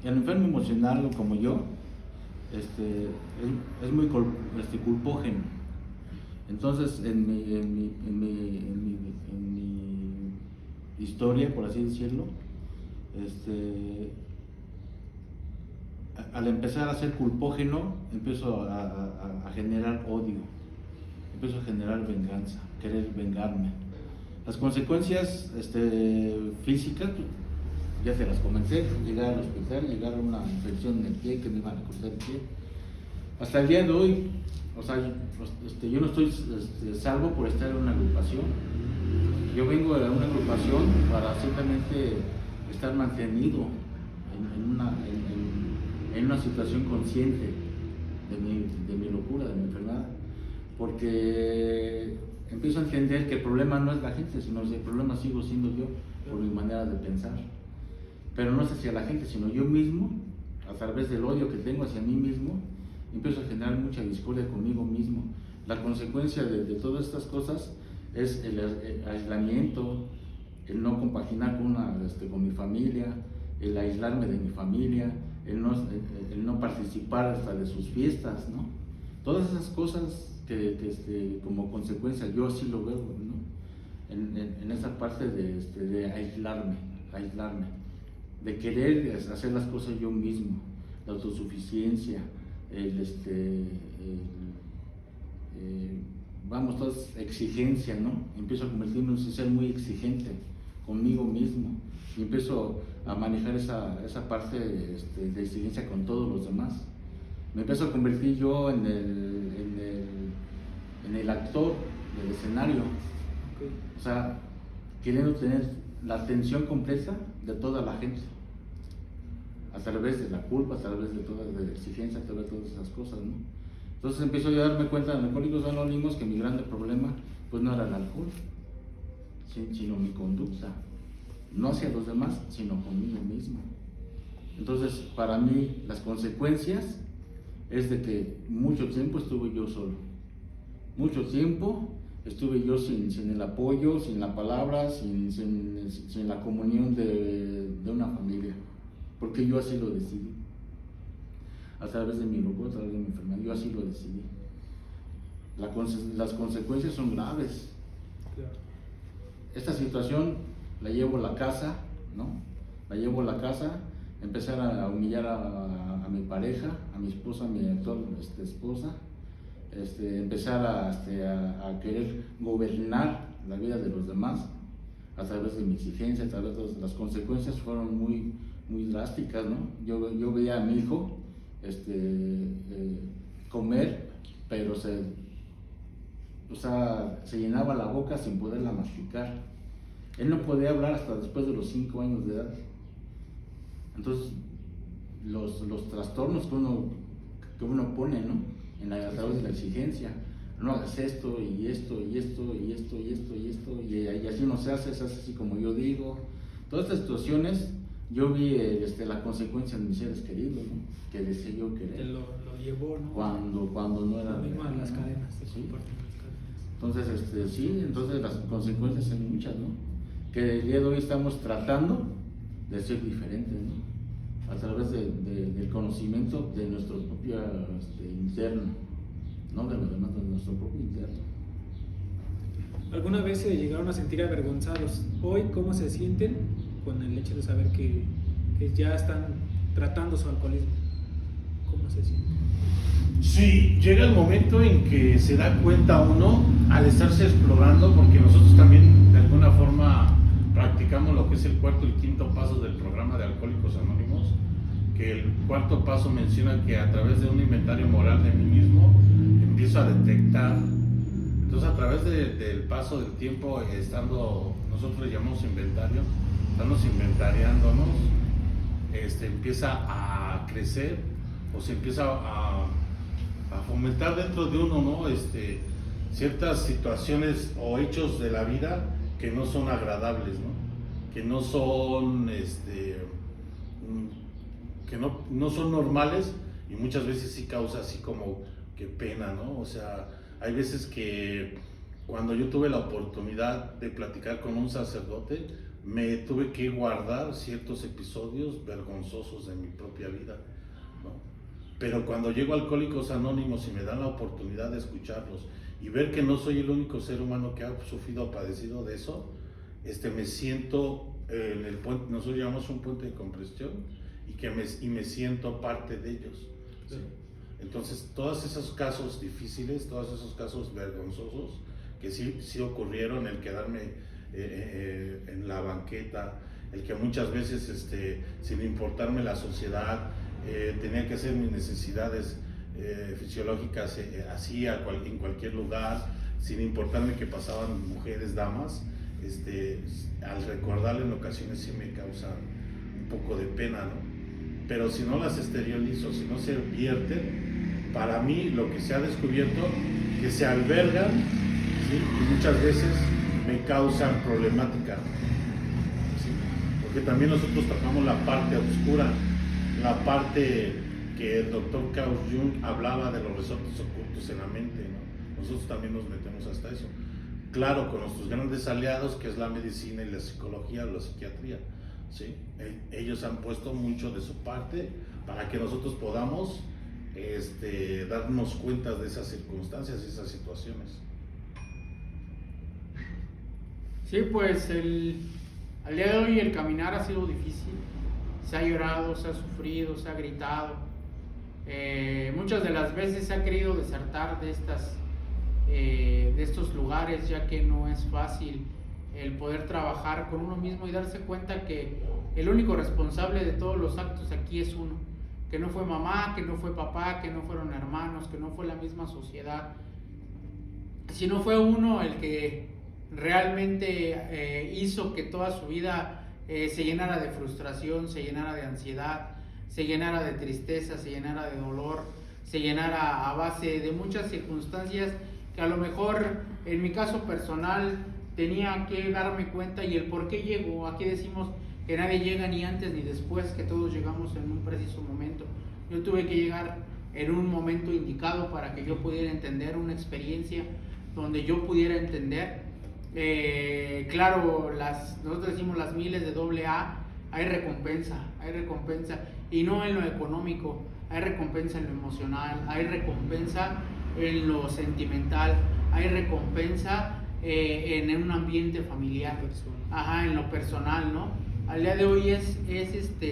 el enfermo emocional como yo, es muy culpógeno. Entonces, en mi historia, por así decirlo, al empezar a ser culpógeno, empiezo a generar odio, empiezo a generar venganza, querer vengarme. Las consecuencias físicas, ya te las comenté: llegar al hospital, llegar a una infección en el pie, que me iban a cortar el pie. Hasta el día de hoy, o sea, yo no estoy salvo por estar en una agrupación. Yo vengo de una agrupación para simplemente estar mantenido en una situación consciente de mi locura, de mi enfermedad, porque empiezo a entender que el problema no es la gente, sino el problema sigo siendo yo, por mi manera de pensar. Pero no es hacia la gente, sino yo mismo, a través del odio que tengo hacia mí mismo, empiezo a generar mucha discordia conmigo mismo. La consecuencia de todas estas cosas es el aislamiento, el no compaginar con mi familia, el aislarme de mi familia, el no participar hasta de sus fiestas, ¿no? Todas esas cosas que como consecuencia yo así lo veo, ¿no? En esa parte de aislarme, de querer hacer las cosas yo mismo, la autosuficiencia, toda exigencia, ¿no? Empiezo a convertirme en un ser muy exigente conmigo mismo y empiezo a manejar esa parte de exigencia con todos los demás. Me empiezo a convertir yo en el actor del escenario, o sea, queriendo tener la atención completa de toda la gente, a través de la culpa, a través de la exigencia, a través de todas esas cosas, ¿no? Entonces empiezo a darme cuenta en Alcohólicos Anónimos que mi grande problema pues no era el alcohol, sino mi conducta, no hacia los demás, sino conmigo mismo. Entonces, para mí, las consecuencias es de que mucho tiempo estuve yo solo, mucho tiempo estuve yo sin el apoyo, sin la palabra, sin la comunión de una familia, porque yo así lo decidí, a través de mi locura, a través de mi enfermedad, yo así lo decidí. Las consecuencias son graves. Claro. Esta situación la llevo a la casa, ¿no? La llevo a la casa, empezar a humillar a mi pareja, a mi esposa, a mi actual esposa, empezar a querer gobernar la vida de los demás a través de mi exigencia, a través de las consecuencias fueron muy, muy drásticas, ¿no? Yo veía a mi hijo comer, pero se llenaba la boca sin poderla masticar. Él no podía hablar hasta después de los 5 años de edad. Entonces, los trastornos que uno pone, ¿no? A través de la exigencia, no hagas esto y esto y esto y esto y esto y esto, y así no se hace así como yo digo. Todas estas situaciones, yo vi la consecuencia en mis seres queridos, ¿no? Que deseé yo querer. Lo llevó, ¿no? Cuando no era. Lo mismo a las cadenas. Sí. Entonces, entonces las consecuencias son muchas, ¿no? que el día de hoy estamos tratando de ser diferentes, ¿no? A través del conocimiento de nuestro propio interno, no de los demás, de nuestro propio interno. ¿Alguna vez se llegaron a sentir avergonzados? Hoy, ¿cómo se sienten con el hecho de saber que ya están tratando su alcoholismo? ¿Cómo se sienten? Sí, llega el momento en que se da cuenta uno al estarse explorando, porque nosotros también de alguna forma practicamos lo que es el cuarto y quinto paso del programa de Alcohólicos Anónimos, que el cuarto paso menciona que a través de un inventario moral de mí mismo empiezo a detectar. Entonces, a través del paso del tiempo, estando, nosotros le llamamos inventario, estamos inventariándonos, empieza a crecer o se empieza a fomentar dentro de uno, ¿no? Ciertas situaciones o hechos de la vida que no son agradables, ¿no? Que no son, que no son normales, y muchas veces sí causa así como que pena, ¿no? O sea, hay veces que cuando yo tuve la oportunidad de platicar con un sacerdote, me tuve que guardar ciertos episodios vergonzosos de mi propia vida, ¿no? Pero cuando llego a Alcohólicos Anónimos y me dan la oportunidad de escucharlos y ver que no soy el único ser humano que ha sufrido o padecido de eso, me siento en el puente, nosotros llamamos un puente de comprensión, y me siento parte de ellos, ¿sí? Entonces, todos esos casos difíciles, todos esos casos vergonzosos que sí ocurrieron, el quedarme en la banqueta, el que muchas veces, sin importarme la sociedad, tenía que hacer mis necesidades fisiológicas así en cualquier lugar, sin importarme que pasaban mujeres, damas, al recordarlo en ocasiones sí me causa un poco de pena, ¿no? Pero si no las exteriorizo, si no se vierten, para mí lo que se ha descubierto, que se albergan, ¿sí? Y muchas veces me causan problemática, ¿sí? Porque también nosotros tocamos la parte oscura, la parte que el doctor Carl Jung hablaba de los resortes ocultos en la mente, ¿no? Nosotros también nos metemos hasta eso. Claro, con nuestros grandes aliados, que es la medicina y la psicología o la psiquiatría, ¿sí? Ellos han puesto mucho de su parte para que nosotros podamos darnos cuenta de esas circunstancias y esas situaciones. Sí, pues al día de hoy el caminar ha sido difícil. Se ha llorado, se ha sufrido, se ha gritado. Muchas de las veces se ha querido desertar de estos lugares, ya que no es fácil el poder trabajar con uno mismo y darse cuenta que el único responsable de todos los actos aquí es uno, que no fue mamá, que no fue papá, que no fueron hermanos, que no fue la misma sociedad, sino fue uno el que realmente hizo que toda su vida se llenara de frustración, se llenara de ansiedad, se llenara de tristeza, se llenara de dolor, se llenara a base de muchas circunstancias que a lo mejor en mi caso personal tenía que darme cuenta, y el por qué llego. Aquí decimos que nadie llega ni antes ni después, que todos llegamos en un preciso momento. Yo tuve que llegar en un momento indicado para que yo pudiera entender una experiencia donde yo pudiera entender. Claro, nosotros decimos las miles de AA, hay recompensa, y no en lo económico, hay recompensa en lo emocional, hay recompensa en lo sentimental, hay recompensa en un ambiente familiar, en lo personal, ¿no? Al día de hoy es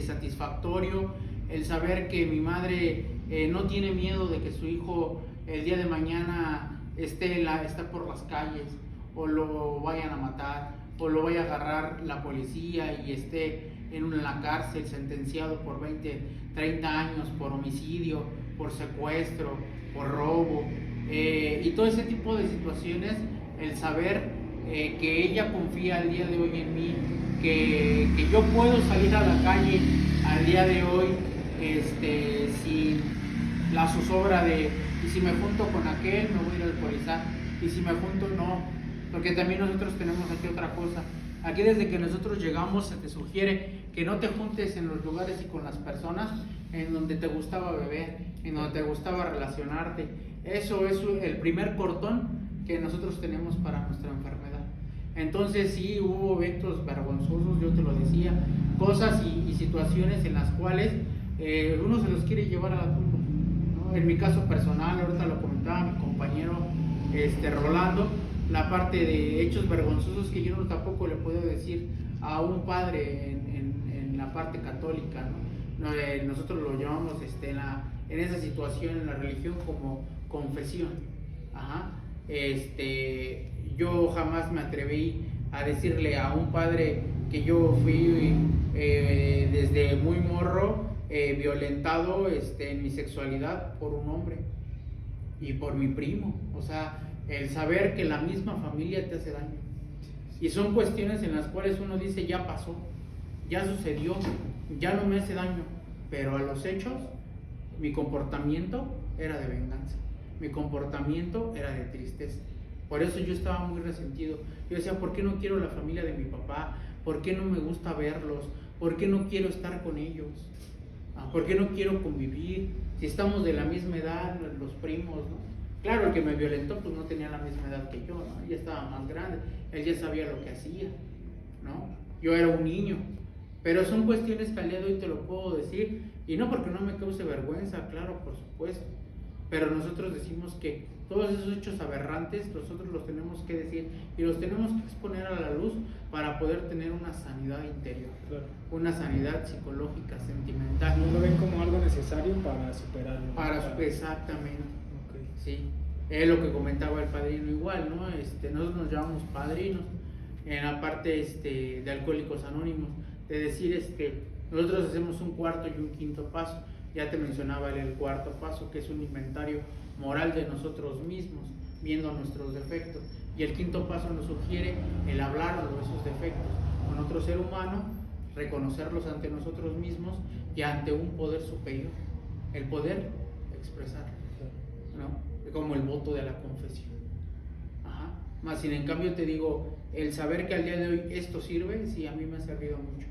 satisfactorio el saber que mi madre no tiene miedo de que su hijo el día de mañana está por las calles, o lo vayan a matar, o lo vaya a agarrar la policía y esté en la cárcel sentenciado por 20, 30 años por homicidio, por secuestro, por robo, y todo ese tipo de situaciones. El saber que ella confía al día de hoy en mí, que yo puedo salir a la calle al día de hoy sin la zozobra de, y si me junto con aquel me voy a ir a alcoholizar, y si me junto no, porque también nosotros tenemos aquí otra cosa. Aquí desde que nosotros llegamos se te sugiere que no te juntes en los lugares y con las personas en donde te gustaba beber, en donde te gustaba relacionarte. Eso es el primer cordón que nosotros tenemos para nuestra enfermedad. Entonces sí hubo eventos vergonzosos, yo te lo decía, cosas y situaciones en las cuales uno se los quiere llevar a la tumba, ¿no? En mi caso personal, ahorita lo comentaba mi compañero Rolando, la parte de hechos vergonzosos que yo tampoco le puedo decir a un padre en la parte católica, ¿no? Nosotros lo llamamos en esa situación en la religión como confesión. Ajá. Yo jamás me atreví a decirle a un padre que yo fui desde muy morro violentado en mi sexualidad por un hombre y por mi primo. O sea, el saber que la misma familia te hace daño. Y son cuestiones en las cuales uno dice, ya pasó, ya sucedió, ya no me hace daño. Pero a los hechos, mi comportamiento era de venganza. Mi comportamiento era de tristeza. Por eso yo estaba muy resentido. Yo decía, ¿por qué no quiero la familia de mi papá? ¿Por qué no me gusta verlos? ¿Por qué no quiero estar con ellos? ¿Por qué no quiero convivir? Si estamos de la misma edad, los primos, ¿no? Claro, el que me violentó pues no tenía la misma edad que yo, ¿no? Él ya estaba más grande, él ya sabía lo que hacía, ¿no? Yo era un niño. Pero son cuestiones que al día de hoy te lo puedo decir, y no porque no me cause vergüenza, claro, por supuesto. Pero nosotros decimos que todos esos hechos aberrantes nosotros los tenemos que decir y los tenemos que exponer a la luz para poder tener una sanidad interior, Claro. una sanidad psicológica, sentimental. No lo ven como algo necesario para superarlo. Exactamente, Okay. sí. Es lo que comentaba el padrino igual, ¿no? Nosotros nos llamamos padrinos en la parte de Alcohólicos Anónimos, de decir nosotros hacemos un cuarto y un quinto paso. Ya te mencionaba el cuarto paso, que es un inventario moral de nosotros mismos, viendo nuestros defectos. Y el quinto paso nos sugiere el hablar de esos defectos con otro ser humano, reconocerlos ante nosotros mismos y ante un poder superior. El poder expresar, ¿no? Como el voto de la confesión. Ajá. Más sin en cambio te digo, el saber que al día de hoy esto sirve, sí, a mí me ha servido mucho,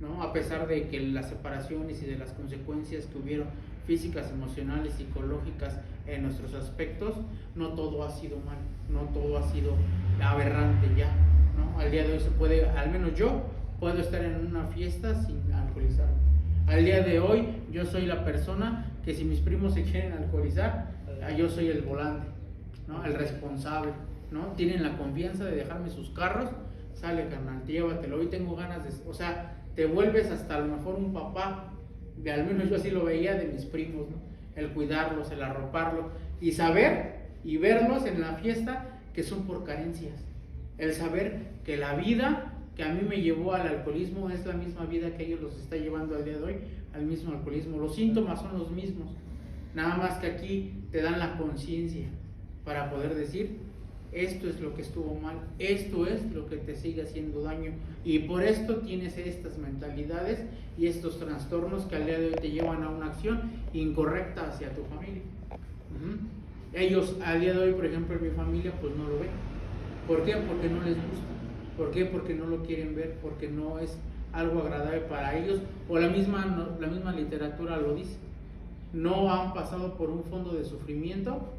¿no? A pesar de que las separaciones y de las consecuencias que hubieron físicas, emocionales, psicológicas en nuestros aspectos, no todo ha sido mal, no todo ha sido aberrante ya, ¿no? Al día de hoy se puede, al menos yo puedo estar en una fiesta sin alcoholizarme. Al día de hoy yo soy la persona que si mis primos se quieren alcoholizar, yo soy el volante, ¿no? El responsable, ¿no? Tienen la confianza de dejarme sus carros, sale carnal, llévatelo, hoy tengo ganas de, o sea, te vuelves hasta a lo mejor un papá, al menos yo así lo veía de mis primos, ¿no? El cuidarlos, el arroparlos y saber y verlos en la fiesta que son por carencias, el saber que la vida que a mí me llevó al alcoholismo es la misma vida que ellos los está llevando al día de hoy al mismo alcoholismo, los síntomas son los mismos, nada más que aquí te dan la conciencia para poder decir, esto es lo que estuvo mal, esto es lo que te sigue haciendo daño y por esto tienes estas mentalidades y estos trastornos que al día de hoy te llevan a una acción incorrecta hacia tu familia. Ellos al día de hoy, por ejemplo, en mi familia, pues no lo ven. ¿Por qué? Porque no les gusta. ¿Por qué? Porque no lo quieren ver, porque no es algo agradable para ellos, o la misma literatura lo dice. No han pasado por un fondo de sufrimiento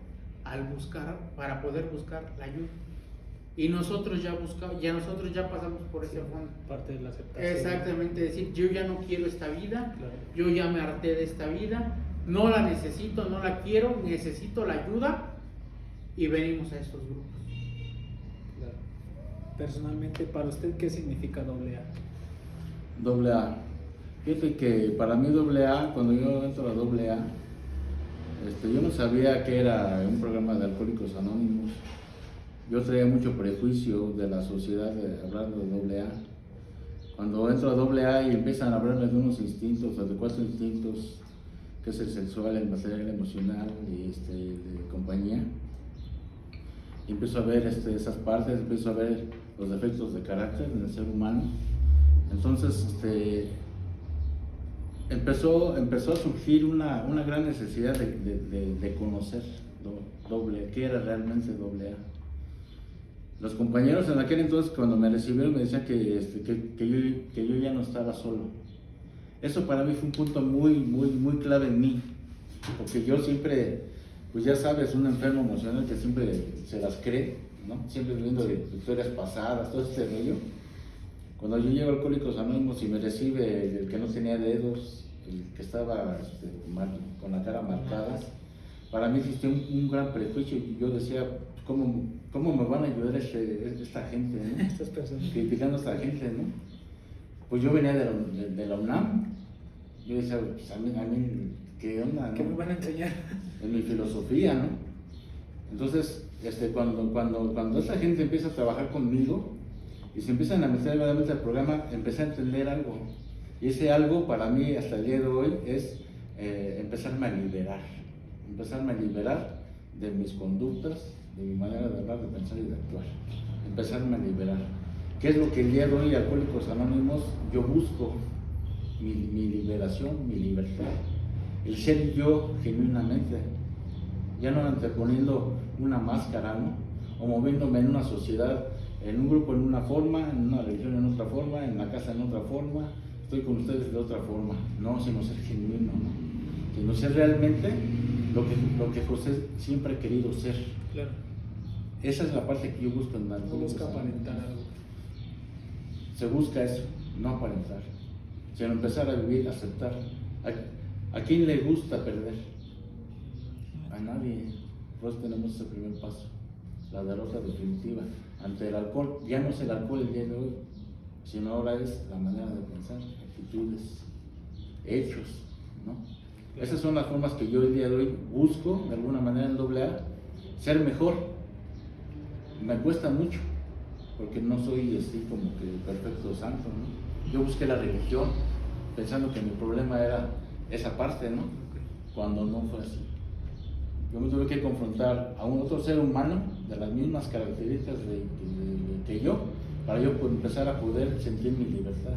al buscar, para poder buscar la ayuda. Y nosotros nosotros ya pasamos por ese fondo. Parte de la aceptación. Exactamente, decir, yo ya no quiero esta vida, Claro. yo ya me harté de esta vida, no la necesito, no la quiero, necesito la ayuda y venimos a estos grupos. Claro. Personalmente, para usted, ¿qué significa AA? AA. Fíjate que para mí AA, cuando yo entro a AA, yo no sabía que era un programa de Alcohólicos Anónimos. Yo traía mucho prejuicio de la sociedad hablando de AA. Cuando entro a AA y empiezan a hablarme de unos instintos, de 4 instintos, que es el sexual, el material, el emocional y de compañía, y empiezo a ver esas partes, empiezo a ver los defectos de carácter en el ser humano. Entonces empezó a surgir una gran necesidad de conocer qué era realmente AA. Los compañeros en aquel entonces, cuando me recibieron, me decían que yo ya no estaba solo. Eso para mí fue un punto muy clave en mí, porque yo siempre, pues ya sabes, un enfermo emocional que siempre se las cree, ¿no? Siempre viendo historias pasadas, todo este rollo. Cuando yo llego a Alcohólicos Anónimos y me recibe el que no tenía dedos, el que estaba con la cara marcada, para mí existía un gran prejuicio y yo decía, ¿cómo me van a ayudar esta gente, ¿no? Estas personas. Criticando a esta gente, ¿no? Pues yo venía de la UNAM, yo decía, pues a mí, ¿qué onda, no? ¿Qué me van a enseñar? En mi filosofía, ¿no? Entonces, cuando esta gente empieza a trabajar conmigo y se empiezan a meter verdaderamente al programa, empecé a entender algo. Y ese algo para mí hasta el día de hoy es empezarme a liberar de mis conductas, de mi manera de hablar, de pensar y de actuar. Empezarme a liberar. ¿Qué es lo que el día de hoy, Alcohólicos Anónimos, yo busco? Mi liberación, mi libertad. El ser yo genuinamente. Ya no anteponiendo una máscara, ¿no? O moviéndome en una sociedad, en un grupo en una forma, en una religión en otra forma, en la casa en otra forma, estoy con ustedes de otra forma. No, sino ser genuino, ¿no? Sino ser realmente lo que José siempre ha querido ser. Claro. Esa es la parte que yo busco en No Alcohólicos busca aparentar algo. Se busca eso, no aparentar, sino empezar a vivir, a aceptar. ¿A quién le gusta perder? A nadie. Pues tenemos ese primer paso, la derrota definitiva ante el alcohol. Ya no es el alcohol el día de hoy, sino ahora es la manera de pensar, actitudes, hechos, ¿no? Esas son las formas que yo el día de hoy busco, de alguna manera en AA, ser mejor. Me cuesta mucho, porque no soy así como que perfecto santo, ¿no? Yo busqué la religión pensando que mi problema era esa parte, ¿no? Cuando no fue así. Yo me tuve que confrontar a un otro ser humano de las mismas características que yo, para yo empezar a poder sentir mi libertad.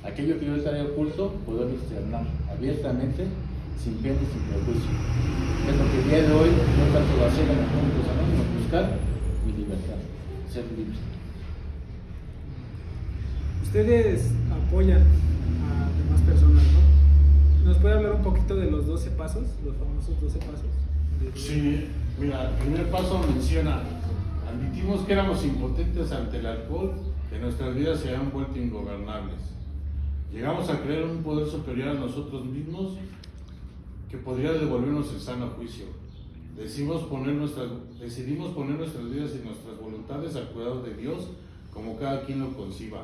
Aquello que yo estaría oculto, poder externar abiertamente, sin pena y sin prejuicio. Es lo que el día de hoy yo trato de hacer en Alcohólicos Anónimos, buscar mi libertad, ser libre. Ustedes apoyan a demás personas, ¿no? ¿Nos puede hablar un poquito de los 12 pasos, los famosos 12 pasos? Sí, mira, el primer paso menciona, admitimos que éramos impotentes ante el alcohol, que nuestras vidas se han vuelto ingobernables. Llegamos a creer un poder superior a nosotros mismos que podría devolvernos el sano juicio. Decidimos poner nuestras vidas y nuestras voluntades al cuidado de Dios, como cada quien lo conciba.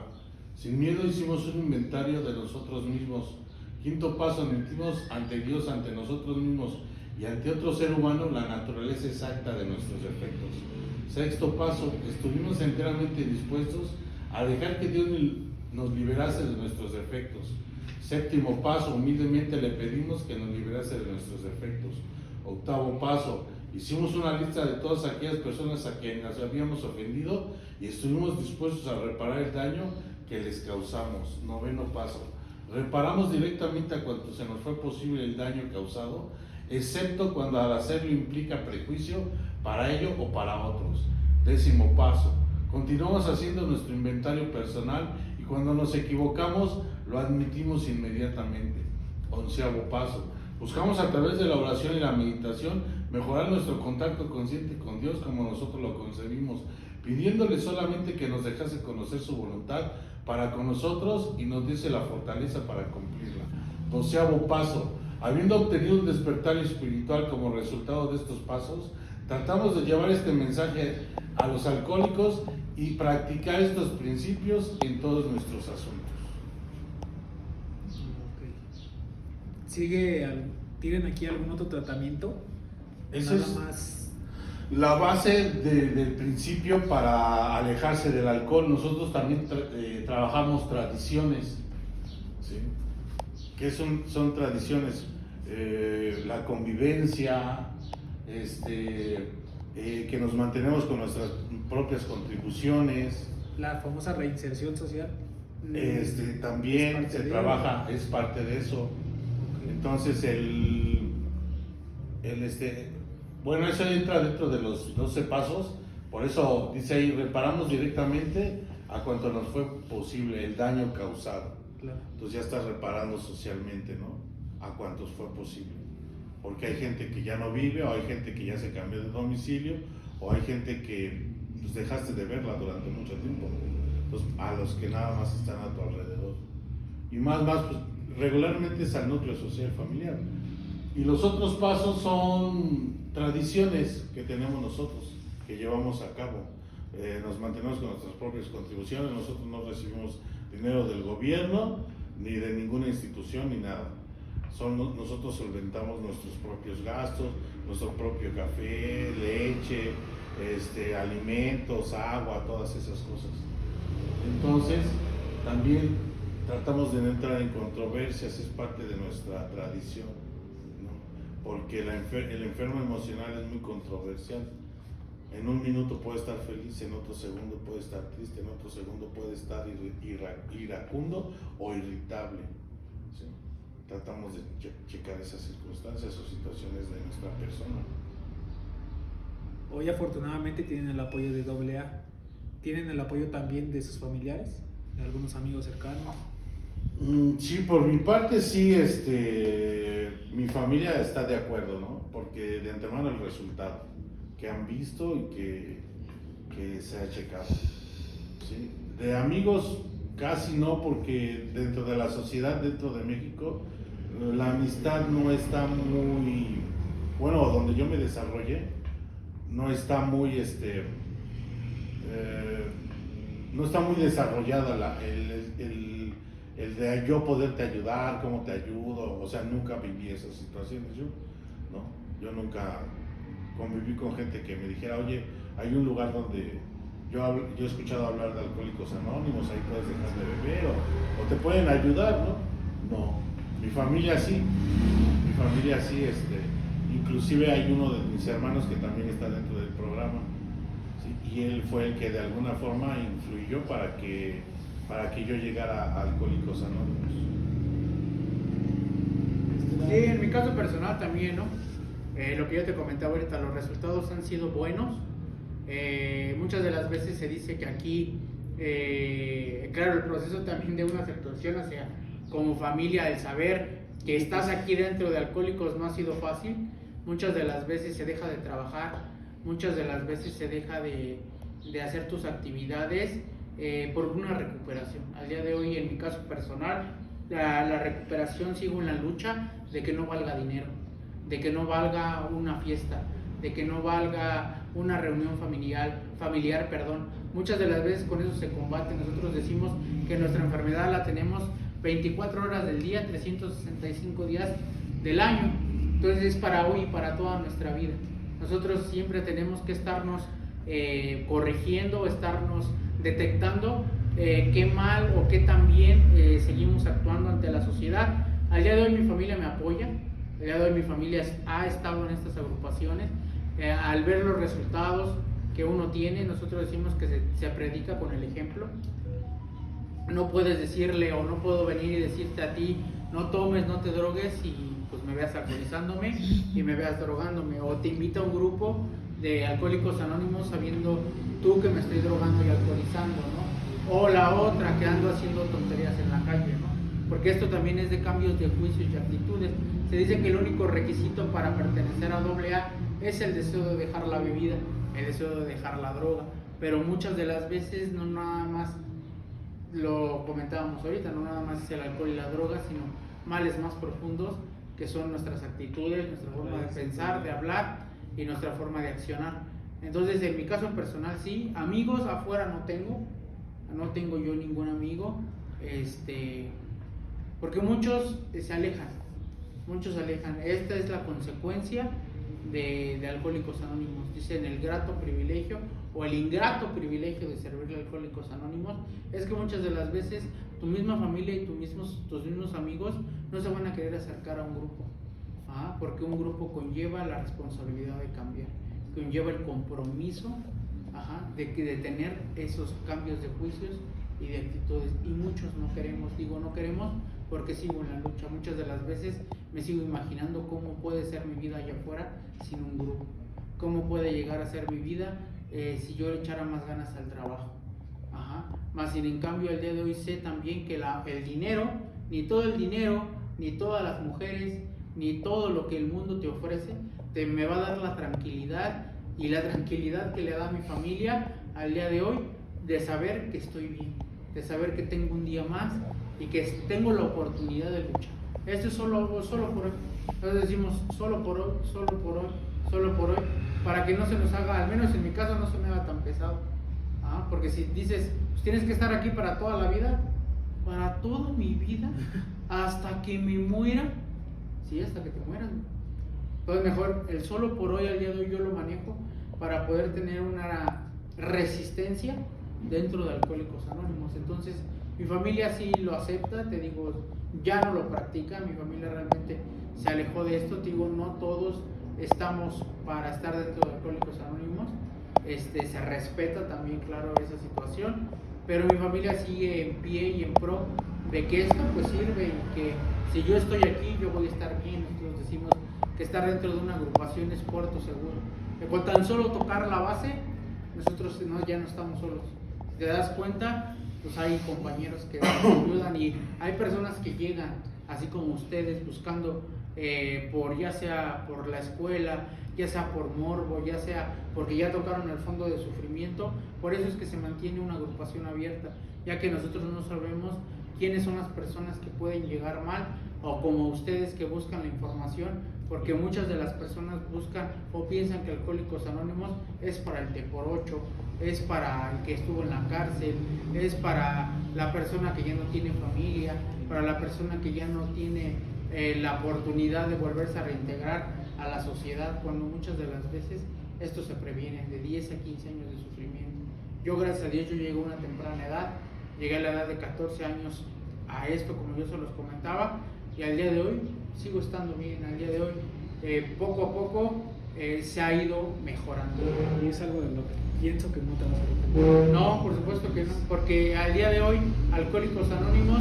Sin miedo hicimos un inventario de nosotros mismos. Quinto paso, admitimos ante Dios, ante nosotros mismos y ante otro ser humano la naturaleza exacta de nuestros defectos. Sexto paso, estuvimos enteramente dispuestos a dejar que Dios nos liberase de nuestros defectos. Séptimo paso, humildemente le pedimos que nos liberase de nuestros defectos. Octavo paso, hicimos una lista de todas aquellas personas a quienes nos habíamos ofendido y estuvimos dispuestos a reparar el daño que les causamos. Noveno paso, reparamos directamente a cuanto se nos fue posible el daño causado, excepto cuando al hacerlo implica prejuicio para ello o para otros. Décimo paso, continuamos haciendo nuestro inventario personal y cuando nos equivocamos lo admitimos inmediatamente. Onceavo paso, buscamos a través de la oración y la meditación mejorar nuestro contacto consciente con Dios como nosotros lo concebimos, pidiéndole solamente que nos dejase conocer su voluntad para con nosotros y nos diese la fortaleza para cumplirla. Doceavo paso, habiendo obtenido un despertar espiritual como resultado de estos pasos, tratamos de llevar este mensaje a los alcohólicos y practicar estos principios en todos nuestros asuntos. ¿Tienen aquí algún otro tratamiento? Esa Nada es más. la base del principio para alejarse del alcohol. Nosotros también trabajamos tradiciones, ¿sí? ¿Qué son tradiciones? La convivencia, que nos mantenemos con nuestras propias contribuciones. La famosa reinserción social. También se trabaja, es parte de eso. Entonces bueno, eso entra dentro de los 12 pasos, por eso dice ahí, reparamos directamente a cuanto nos fue posible el daño causado. Claro. Entonces ya estás reparando socialmente, ¿no? A cuantos fue posible. Porque hay gente que ya no vive, o hay gente que ya se cambió de domicilio, o hay gente que pues dejaste de verla durante mucho tiempo. Entonces, a los que nada más están a tu alrededor. Y más, pues regularmente es al núcleo social familiar. Y los otros pasos son tradiciones que tenemos nosotros, que llevamos a cabo. Nos mantenemos con nuestras propias contribuciones, nosotros no recibimos dinero del gobierno, ni de ninguna institución, ni nada. Nosotros solventamos nuestros propios gastos, nuestro propio café, leche, alimentos, agua, todas esas cosas. Entonces, también tratamos de no entrar en controversias, es parte de nuestra tradición, ¿no? Porque el enfermo emocional es muy controversial. En un minuto puede estar feliz, en otro segundo puede estar triste, en otro segundo puede estar iracundo o irritable, ¿sí? Tratamos de checar esas circunstancias o situaciones de nuestra persona. Hoy afortunadamente tienen el apoyo de AA. ¿Tienen el apoyo también de sus familiares? ¿De algunos amigos cercanos? Sí, por mi parte sí, mi familia está de acuerdo, ¿no? Porque de antemano el resultado que han visto y que se ha checado, ¿sí? De amigos casi no, porque dentro de la sociedad, dentro de México, la amistad no está muy, bueno, donde yo me desarrollé, no está muy, no está muy desarrollada el de yo poderte ayudar, cómo te ayudo, o sea, nunca viví esas situaciones yo nunca conviví con gente que me dijera, oye, hay un lugar donde yo he escuchado hablar de Alcohólicos Anónimos, ahí puedes dejar de beber o te pueden ayudar, No, mi familia sí, inclusive hay uno de mis hermanos que también está dentro del programa, ¿sí? Y él fue el que de alguna forma influyó para que yo llegara a Alcohólicos Anónimos. Sí, en mi caso personal también, ¿no? Lo que yo te comentaba ahorita, los resultados han sido buenos. Muchas de las veces se dice que aquí, claro, el proceso también de una aceptación hacia como familia, el saber que estás aquí dentro de Alcohólicos no ha sido fácil. Muchas de las veces se deja de trabajar, muchas de las veces se deja de hacer tus actividades por una recuperación. Al día de hoy, en mi caso personal, la recuperación, sigo en la lucha de que no valga dinero, de que no valga una fiesta, de que no valga una reunión familiar. Muchas de las veces con eso se combate. Nosotros decimos que nuestra enfermedad la tenemos 24 horas del día, 365 días del año. Entonces es para hoy y para toda nuestra vida. Nosotros siempre tenemos que estarnos corrigiendo, estarnos detectando qué mal o qué tan bien seguimos actuando ante la sociedad. Al día de hoy mi familia me apoya. El día de hoy mi familia ha estado en estas agrupaciones. Al ver los resultados que uno tiene, nosotros decimos que se predica con el ejemplo. No puedes decirle, o no puedo venir y decirte a ti, no tomes, no te drogues, y pues me veas alcoholizándome y me veas drogándome. O te invita a un grupo de Alcohólicos Anónimos sabiendo tú que me estoy drogando y alcoholizando, ¿no? O la otra, que ando haciendo tonterías en la calle, ¿no? Porque esto también es de cambios de juicios y actitudes. Se dice que el único requisito para pertenecer a AA es el deseo de dejar la bebida, el deseo de dejar la droga, pero muchas de las veces no nada más, lo comentábamos ahorita, no nada más es el alcohol y la droga, sino males más profundos que son nuestras actitudes, nuestra forma de pensar, de hablar y nuestra forma de accionar. Entonces, en mi caso personal, sí, amigos afuera no tengo yo ningún amigo, porque muchos se alejan. Esta es la consecuencia de Alcohólicos Anónimos. Dicen el grato privilegio o el ingrato privilegio de servirle a Alcohólicos Anónimos es que muchas de las veces tu misma familia y tus mismos amigos no se van a querer acercar a un grupo, porque un grupo conlleva la responsabilidad de cambiar, conlleva el compromiso de tener esos cambios de juicios y de actitudes, y muchos no queremos porque sigo en la lucha. Muchas de las veces me sigo imaginando cómo puede ser mi vida allá afuera sin un grupo, cómo puede llegar a ser mi vida si yo le echara más ganas al trabajo. Más sin en cambio, el día de hoy sé también que el dinero, ni todo el dinero, ni todas las mujeres, ni todo lo que el mundo te ofrece, me va a dar la tranquilidad y la tranquilidad que le da a mi familia al día de hoy de saber que estoy bien, de saber que tengo un día más y que tengo la oportunidad de luchar. Esto es solo por hoy. Entonces decimos solo por hoy, solo por hoy, solo por hoy, para que no se nos haga, al menos en mi caso no se me haga tan pesado. Porque si dices, pues tienes que estar aquí para toda la vida, para toda mi vida, hasta que me muera, sí, hasta que te mueras. Entonces mejor el solo por hoy al día de hoy yo lo manejo para poder tener una resistencia dentro de Alcohólicos Anónimos. Entonces mi familia sí lo acepta, te digo, ya no lo practica, mi familia realmente se alejó de esto, te digo, no todos estamos para estar dentro de Alcohólicos Anónimos, se respeta también, claro, esa situación, pero mi familia sigue en pie y en pro de que esto pues sirve y que si yo estoy aquí yo voy a estar bien. Nosotros decimos que estar dentro de una agrupación es puerto seguro, que con tan solo tocar la base nosotros ya no estamos solos. Si te das cuenta, pues hay compañeros que nos ayudan y hay personas que llegan así como ustedes buscando ya sea por la escuela, ya sea por morbo, ya sea porque ya tocaron el fondo de sufrimiento. Por eso es que se mantiene una agrupación abierta, ya que nosotros no sabemos quiénes son las personas que pueden llegar mal, o como ustedes que buscan la información, porque muchas de las personas buscan o piensan que Alcohólicos Anónimos es para el T/8, es para el que estuvo en la cárcel, es para la persona que ya no tiene familia, para la persona que ya no tiene la oportunidad de volverse a reintegrar a la sociedad, cuando muchas de las veces esto se previene de 10 a 15 años de sufrimiento. Yo, gracias a Dios, yo llegué a una temprana edad, llegué a la edad de 14 años a esto, como yo se los comentaba, y al día de hoy sigo estando bien. Al día de hoy poco a poco se ha ido mejorando. Y es algo de lo que pienso que no te vas a arrepentir. No, por supuesto que no, porque al día de hoy Alcohólicos Anónimos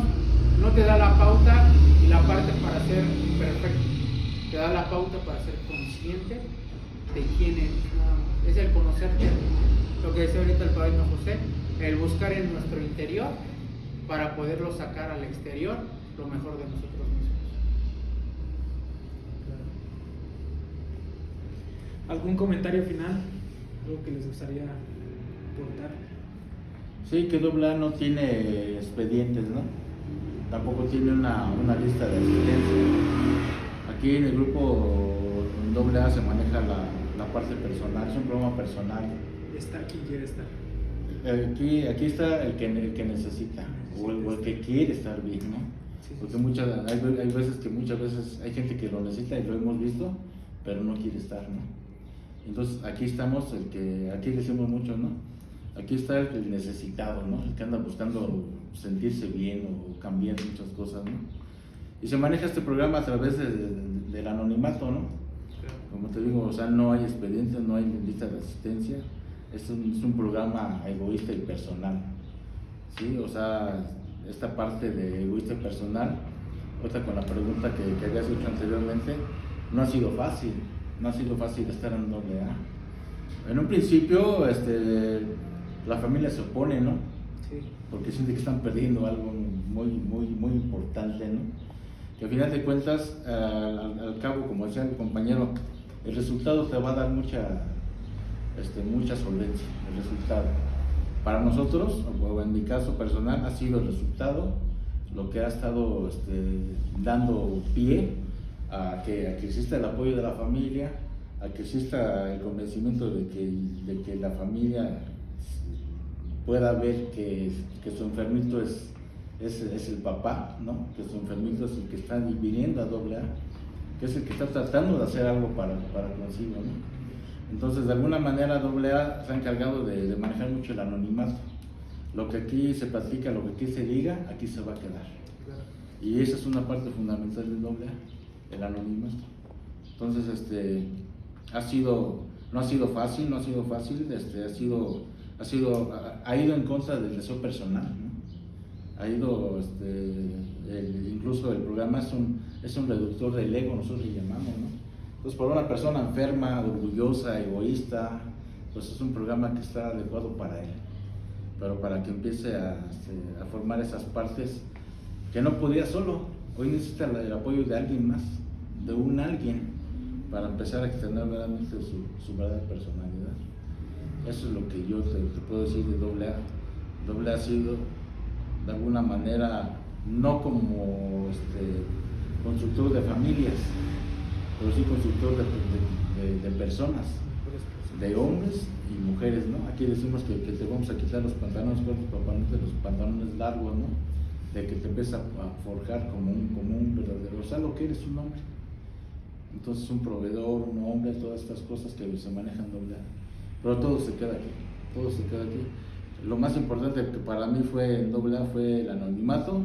no te da la pauta y la parte para ser perfecto, te da la pauta para ser consciente de quién eres. Es el conocerte, lo que decía ahorita el padrino José, el buscar en nuestro interior para poderlo sacar al exterior lo mejor de nosotros mismos. ¿Algún comentario final? ¿Algo que les gustaría aportar? Sí, que AA no tiene expedientes, ¿no? Tampoco tiene una lista de asistencia. Aquí en el grupo AA se maneja la parte personal, es un programa personal. Está quien quiere estar. Aquí está el que necesita, o el que quiere estar bien, ¿no? Sí, Porque sí. muchas veces hay gente que lo necesita y lo hemos visto, pero no quiere estar, ¿no? Entonces aquí estamos, aquí decimos mucho, ¿no? Aquí está el necesitado, ¿no? El que anda buscando sentirse bien o cambiar muchas cosas, ¿no? Y se maneja este programa a través del anonimato, ¿no? Como te digo, o sea, no hay expedientes, no hay lista de asistencia, es un programa egoísta y personal, ¿sí? O sea, esta parte de egoísta y personal, otra con la pregunta que habías hecho anteriormente, no ha sido fácil estar en AA. En un principio, la familia se opone, ¿no? Sí. Porque siente que están perdiendo algo muy importante, ¿no? Que al final de cuentas, al cabo, como decía mi compañero, el resultado te va a dar mucha solvencia, el resultado. Para nosotros, o en mi caso personal, ha sido el resultado lo que ha estado dando pie a que exista el apoyo de la familia, a que exista el convencimiento de que la familia pueda ver que su enfermito es el papá, ¿no? Que su enfermito es el que está viniendo a AA, que es el que está tratando de hacer algo para consigo, ¿no? Entonces, de alguna manera, AA se ha encargado de manejar mucho el anonimato. Lo que aquí se platica, lo que aquí se diga, aquí se va a quedar. Y esa es una parte fundamental de AA, el anonimato. Entonces, no ha sido fácil, ha ido en contra del deseo personal, ¿no? Ha ido, incluso el programa es un reductor del ego, nosotros le llamamos, ¿no? Entonces, para una persona enferma, orgullosa, egoísta, pues es un programa que está adecuado para él. Pero para que empiece a formar esas partes que no podía solo, hoy necesita el apoyo de alguien más, de un alguien, para empezar a extender realmente su verdadera personalidad. Eso es lo que yo te puedo decir de AA. AA ha sido de alguna manera no como constructor de familias, pero sí constructor de personas, de hombres y mujeres, ¿no? Aquí decimos que te vamos a quitar los pantalones cortos para ponerte los pantalones largos, ¿no? De que te empieza a forjar como un verdadero, o sea, lo que eres un hombre. Entonces un proveedor, un hombre, todas estas cosas que se manejan AA. Pero todo se queda aquí, todo se queda aquí. Lo más importante que para mí fue en AA fue el anonimato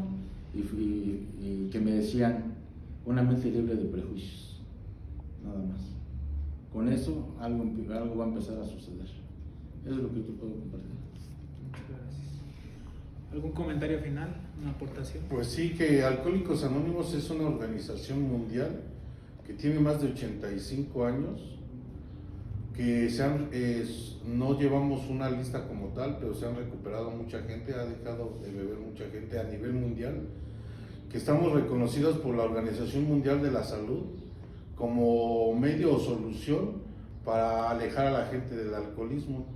y que me decían una mente libre de prejuicios, nada más. Con eso algo va a empezar a suceder. Eso es lo que yo puedo compartir. Muchas gracias. ¿Algún comentario final? ¿Una aportación? Pues sí, que Alcohólicos Anónimos es una organización mundial que tiene más de 85 años, que no llevamos una lista como tal, pero se han recuperado mucha gente, ha dejado de beber mucha gente a nivel mundial, que estamos reconocidos por la Organización Mundial de la Salud como medio o solución para alejar a la gente del alcoholismo,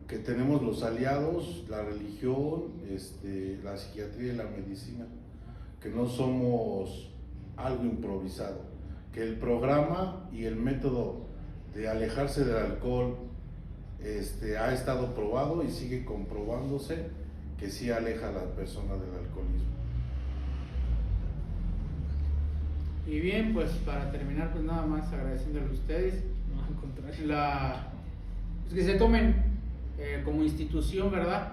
que tenemos los aliados, la religión, la psiquiatría y la medicina, que no somos algo improvisado, que el programa y el método de alejarse del alcohol ha estado probado y sigue comprobándose que sí aleja a la persona del alcoholismo. Y bien, pues para terminar, pues nada más agradeciéndole a ustedes No, al contrario. pues que se tomen como institución, ¿verdad?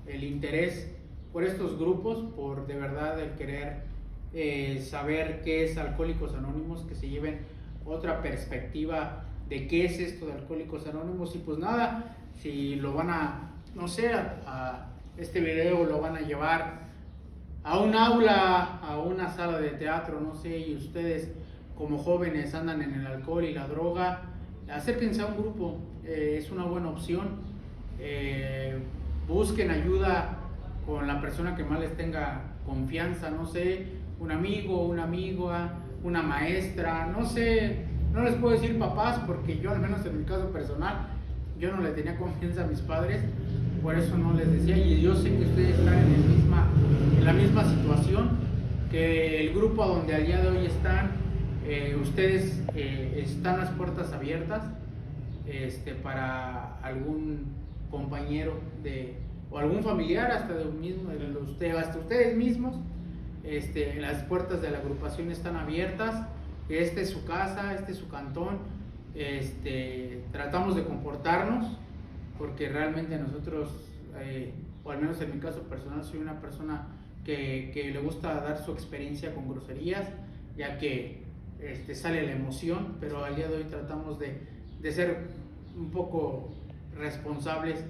El interés por estos grupos, por de verdad el querer saber qué es Alcohólicos Anónimos, que se lleven otra perspectiva de qué es esto de Alcohólicos Anónimos. Y pues nada, si lo van a, no sé, a este video lo van a llevar a un aula, a una sala de teatro, no sé, y ustedes como jóvenes andan en el alcohol y la droga, acérquense a un grupo, es una buena opción. Busquen ayuda con la persona que más les tenga confianza, no sé, un amigo, una amiga, una maestra, no sé, no les puedo decir papás porque yo, al menos en mi caso personal, yo no le tenía confianza a mis padres, por eso no les decía. Y yo sé que ustedes están en la misma situación, que el grupo donde al día de hoy están, ustedes están las puertas abiertas para algún compañero o algún familiar, hasta hasta ustedes mismos. Las puertas de la agrupación están abiertas. Esta es su casa, este es su cantón. Tratamos de comportarnos porque realmente nosotros, o al menos en mi caso personal, soy una persona que le gusta dar su experiencia con groserías, ya que sale la emoción, pero al día de hoy tratamos de ser un poco responsables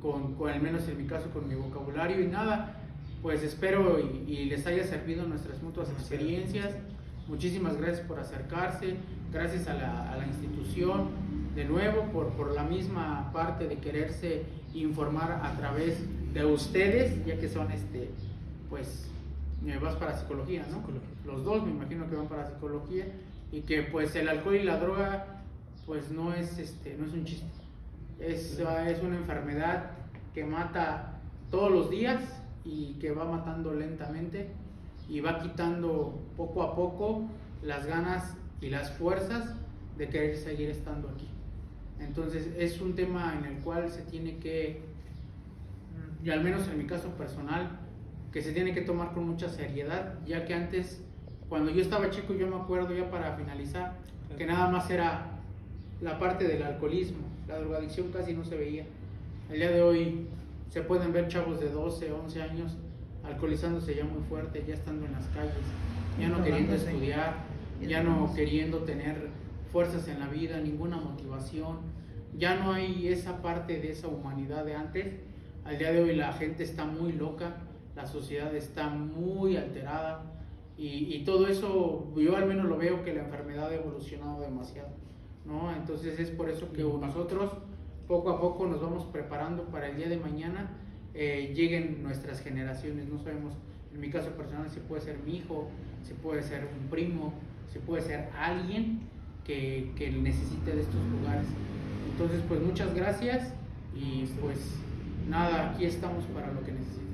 con al menos en mi caso con mi vocabulario. Y nada, pues espero y les haya servido nuestras mutuas experiencias. Muchísimas gracias por acercarse, gracias a la institución de nuevo por la misma parte de quererse informar a través de ustedes, ya que son pues vas para psicología, ¿no? Psicología. Los dos me imagino que van para psicología, y que pues el alcohol y la droga pues no es un chiste, es una enfermedad que mata todos los días y que va matando lentamente y va quitando poco a poco las ganas y las fuerzas de querer seguir estando aquí. Entonces es un tema en el cual se tiene que, y al menos en mi caso personal, que se tiene que tomar con mucha seriedad, ya que antes, cuando yo estaba chico, yo me acuerdo, ya para finalizar, que nada más era la parte del alcoholismo, la drogadicción casi no se veía. El día de hoy se pueden ver chavos de 12, 11 años alcoholizándose ya muy fuerte, ya estando en las calles, ya no queriendo estudiar, ya no queriendo tener fuerzas en la vida, ninguna motivación. Ya no hay esa parte de esa humanidad de antes. Al día de hoy la gente está muy loca, la sociedad está muy alterada, y todo eso yo al menos lo veo que la enfermedad ha evolucionado demasiado, ¿no? Entonces es por eso que nosotros poco a poco nos vamos preparando para el día de mañana. Lleguen nuestras generaciones, no sabemos, en mi caso personal, si puede ser mi hijo, si puede ser un primo, si puede ser alguien que necesite de estos lugares. Entonces, pues muchas gracias y pues nada, aquí estamos para lo que necesiten.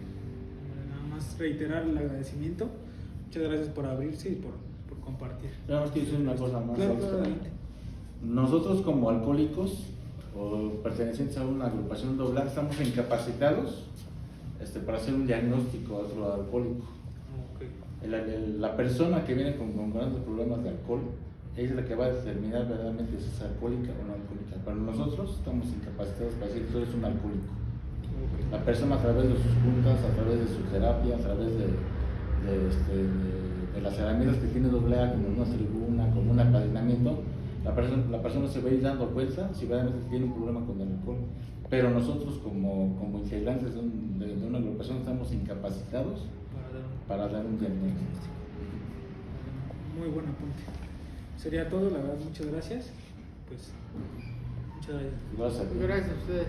Nada más reiterar el agradecimiento. Muchas gracias por abrirse y por compartir. Nada más quiero decir una cosa más. Claro, extra. adelante. Nosotros como alcohólicos o pertenecientes a una agrupación doblar estamos incapacitados para hacer un diagnóstico a otro alcohólico. La persona que viene con grandes problemas de alcohol es la que va a determinar verdaderamente si es alcohólica o no alcohólica. Pero nosotros estamos incapacitados para decir que tú eres un alcohólico. La persona a través de sus juntas, a través de su terapia, a través de las herramientas que tiene AA, como una tribuna, como un apadrinamiento, la persona se va a ir dando cuenta si verdaderamente tiene un problema con el alcohol. Pero nosotros como integrantes de una agrupación estamos incapacitados para dar un diagnóstico. Muy buen apunte. Sería todo, la verdad, muchas gracias. Pues, muchas gracias. Gracias a ti. Gracias a ustedes.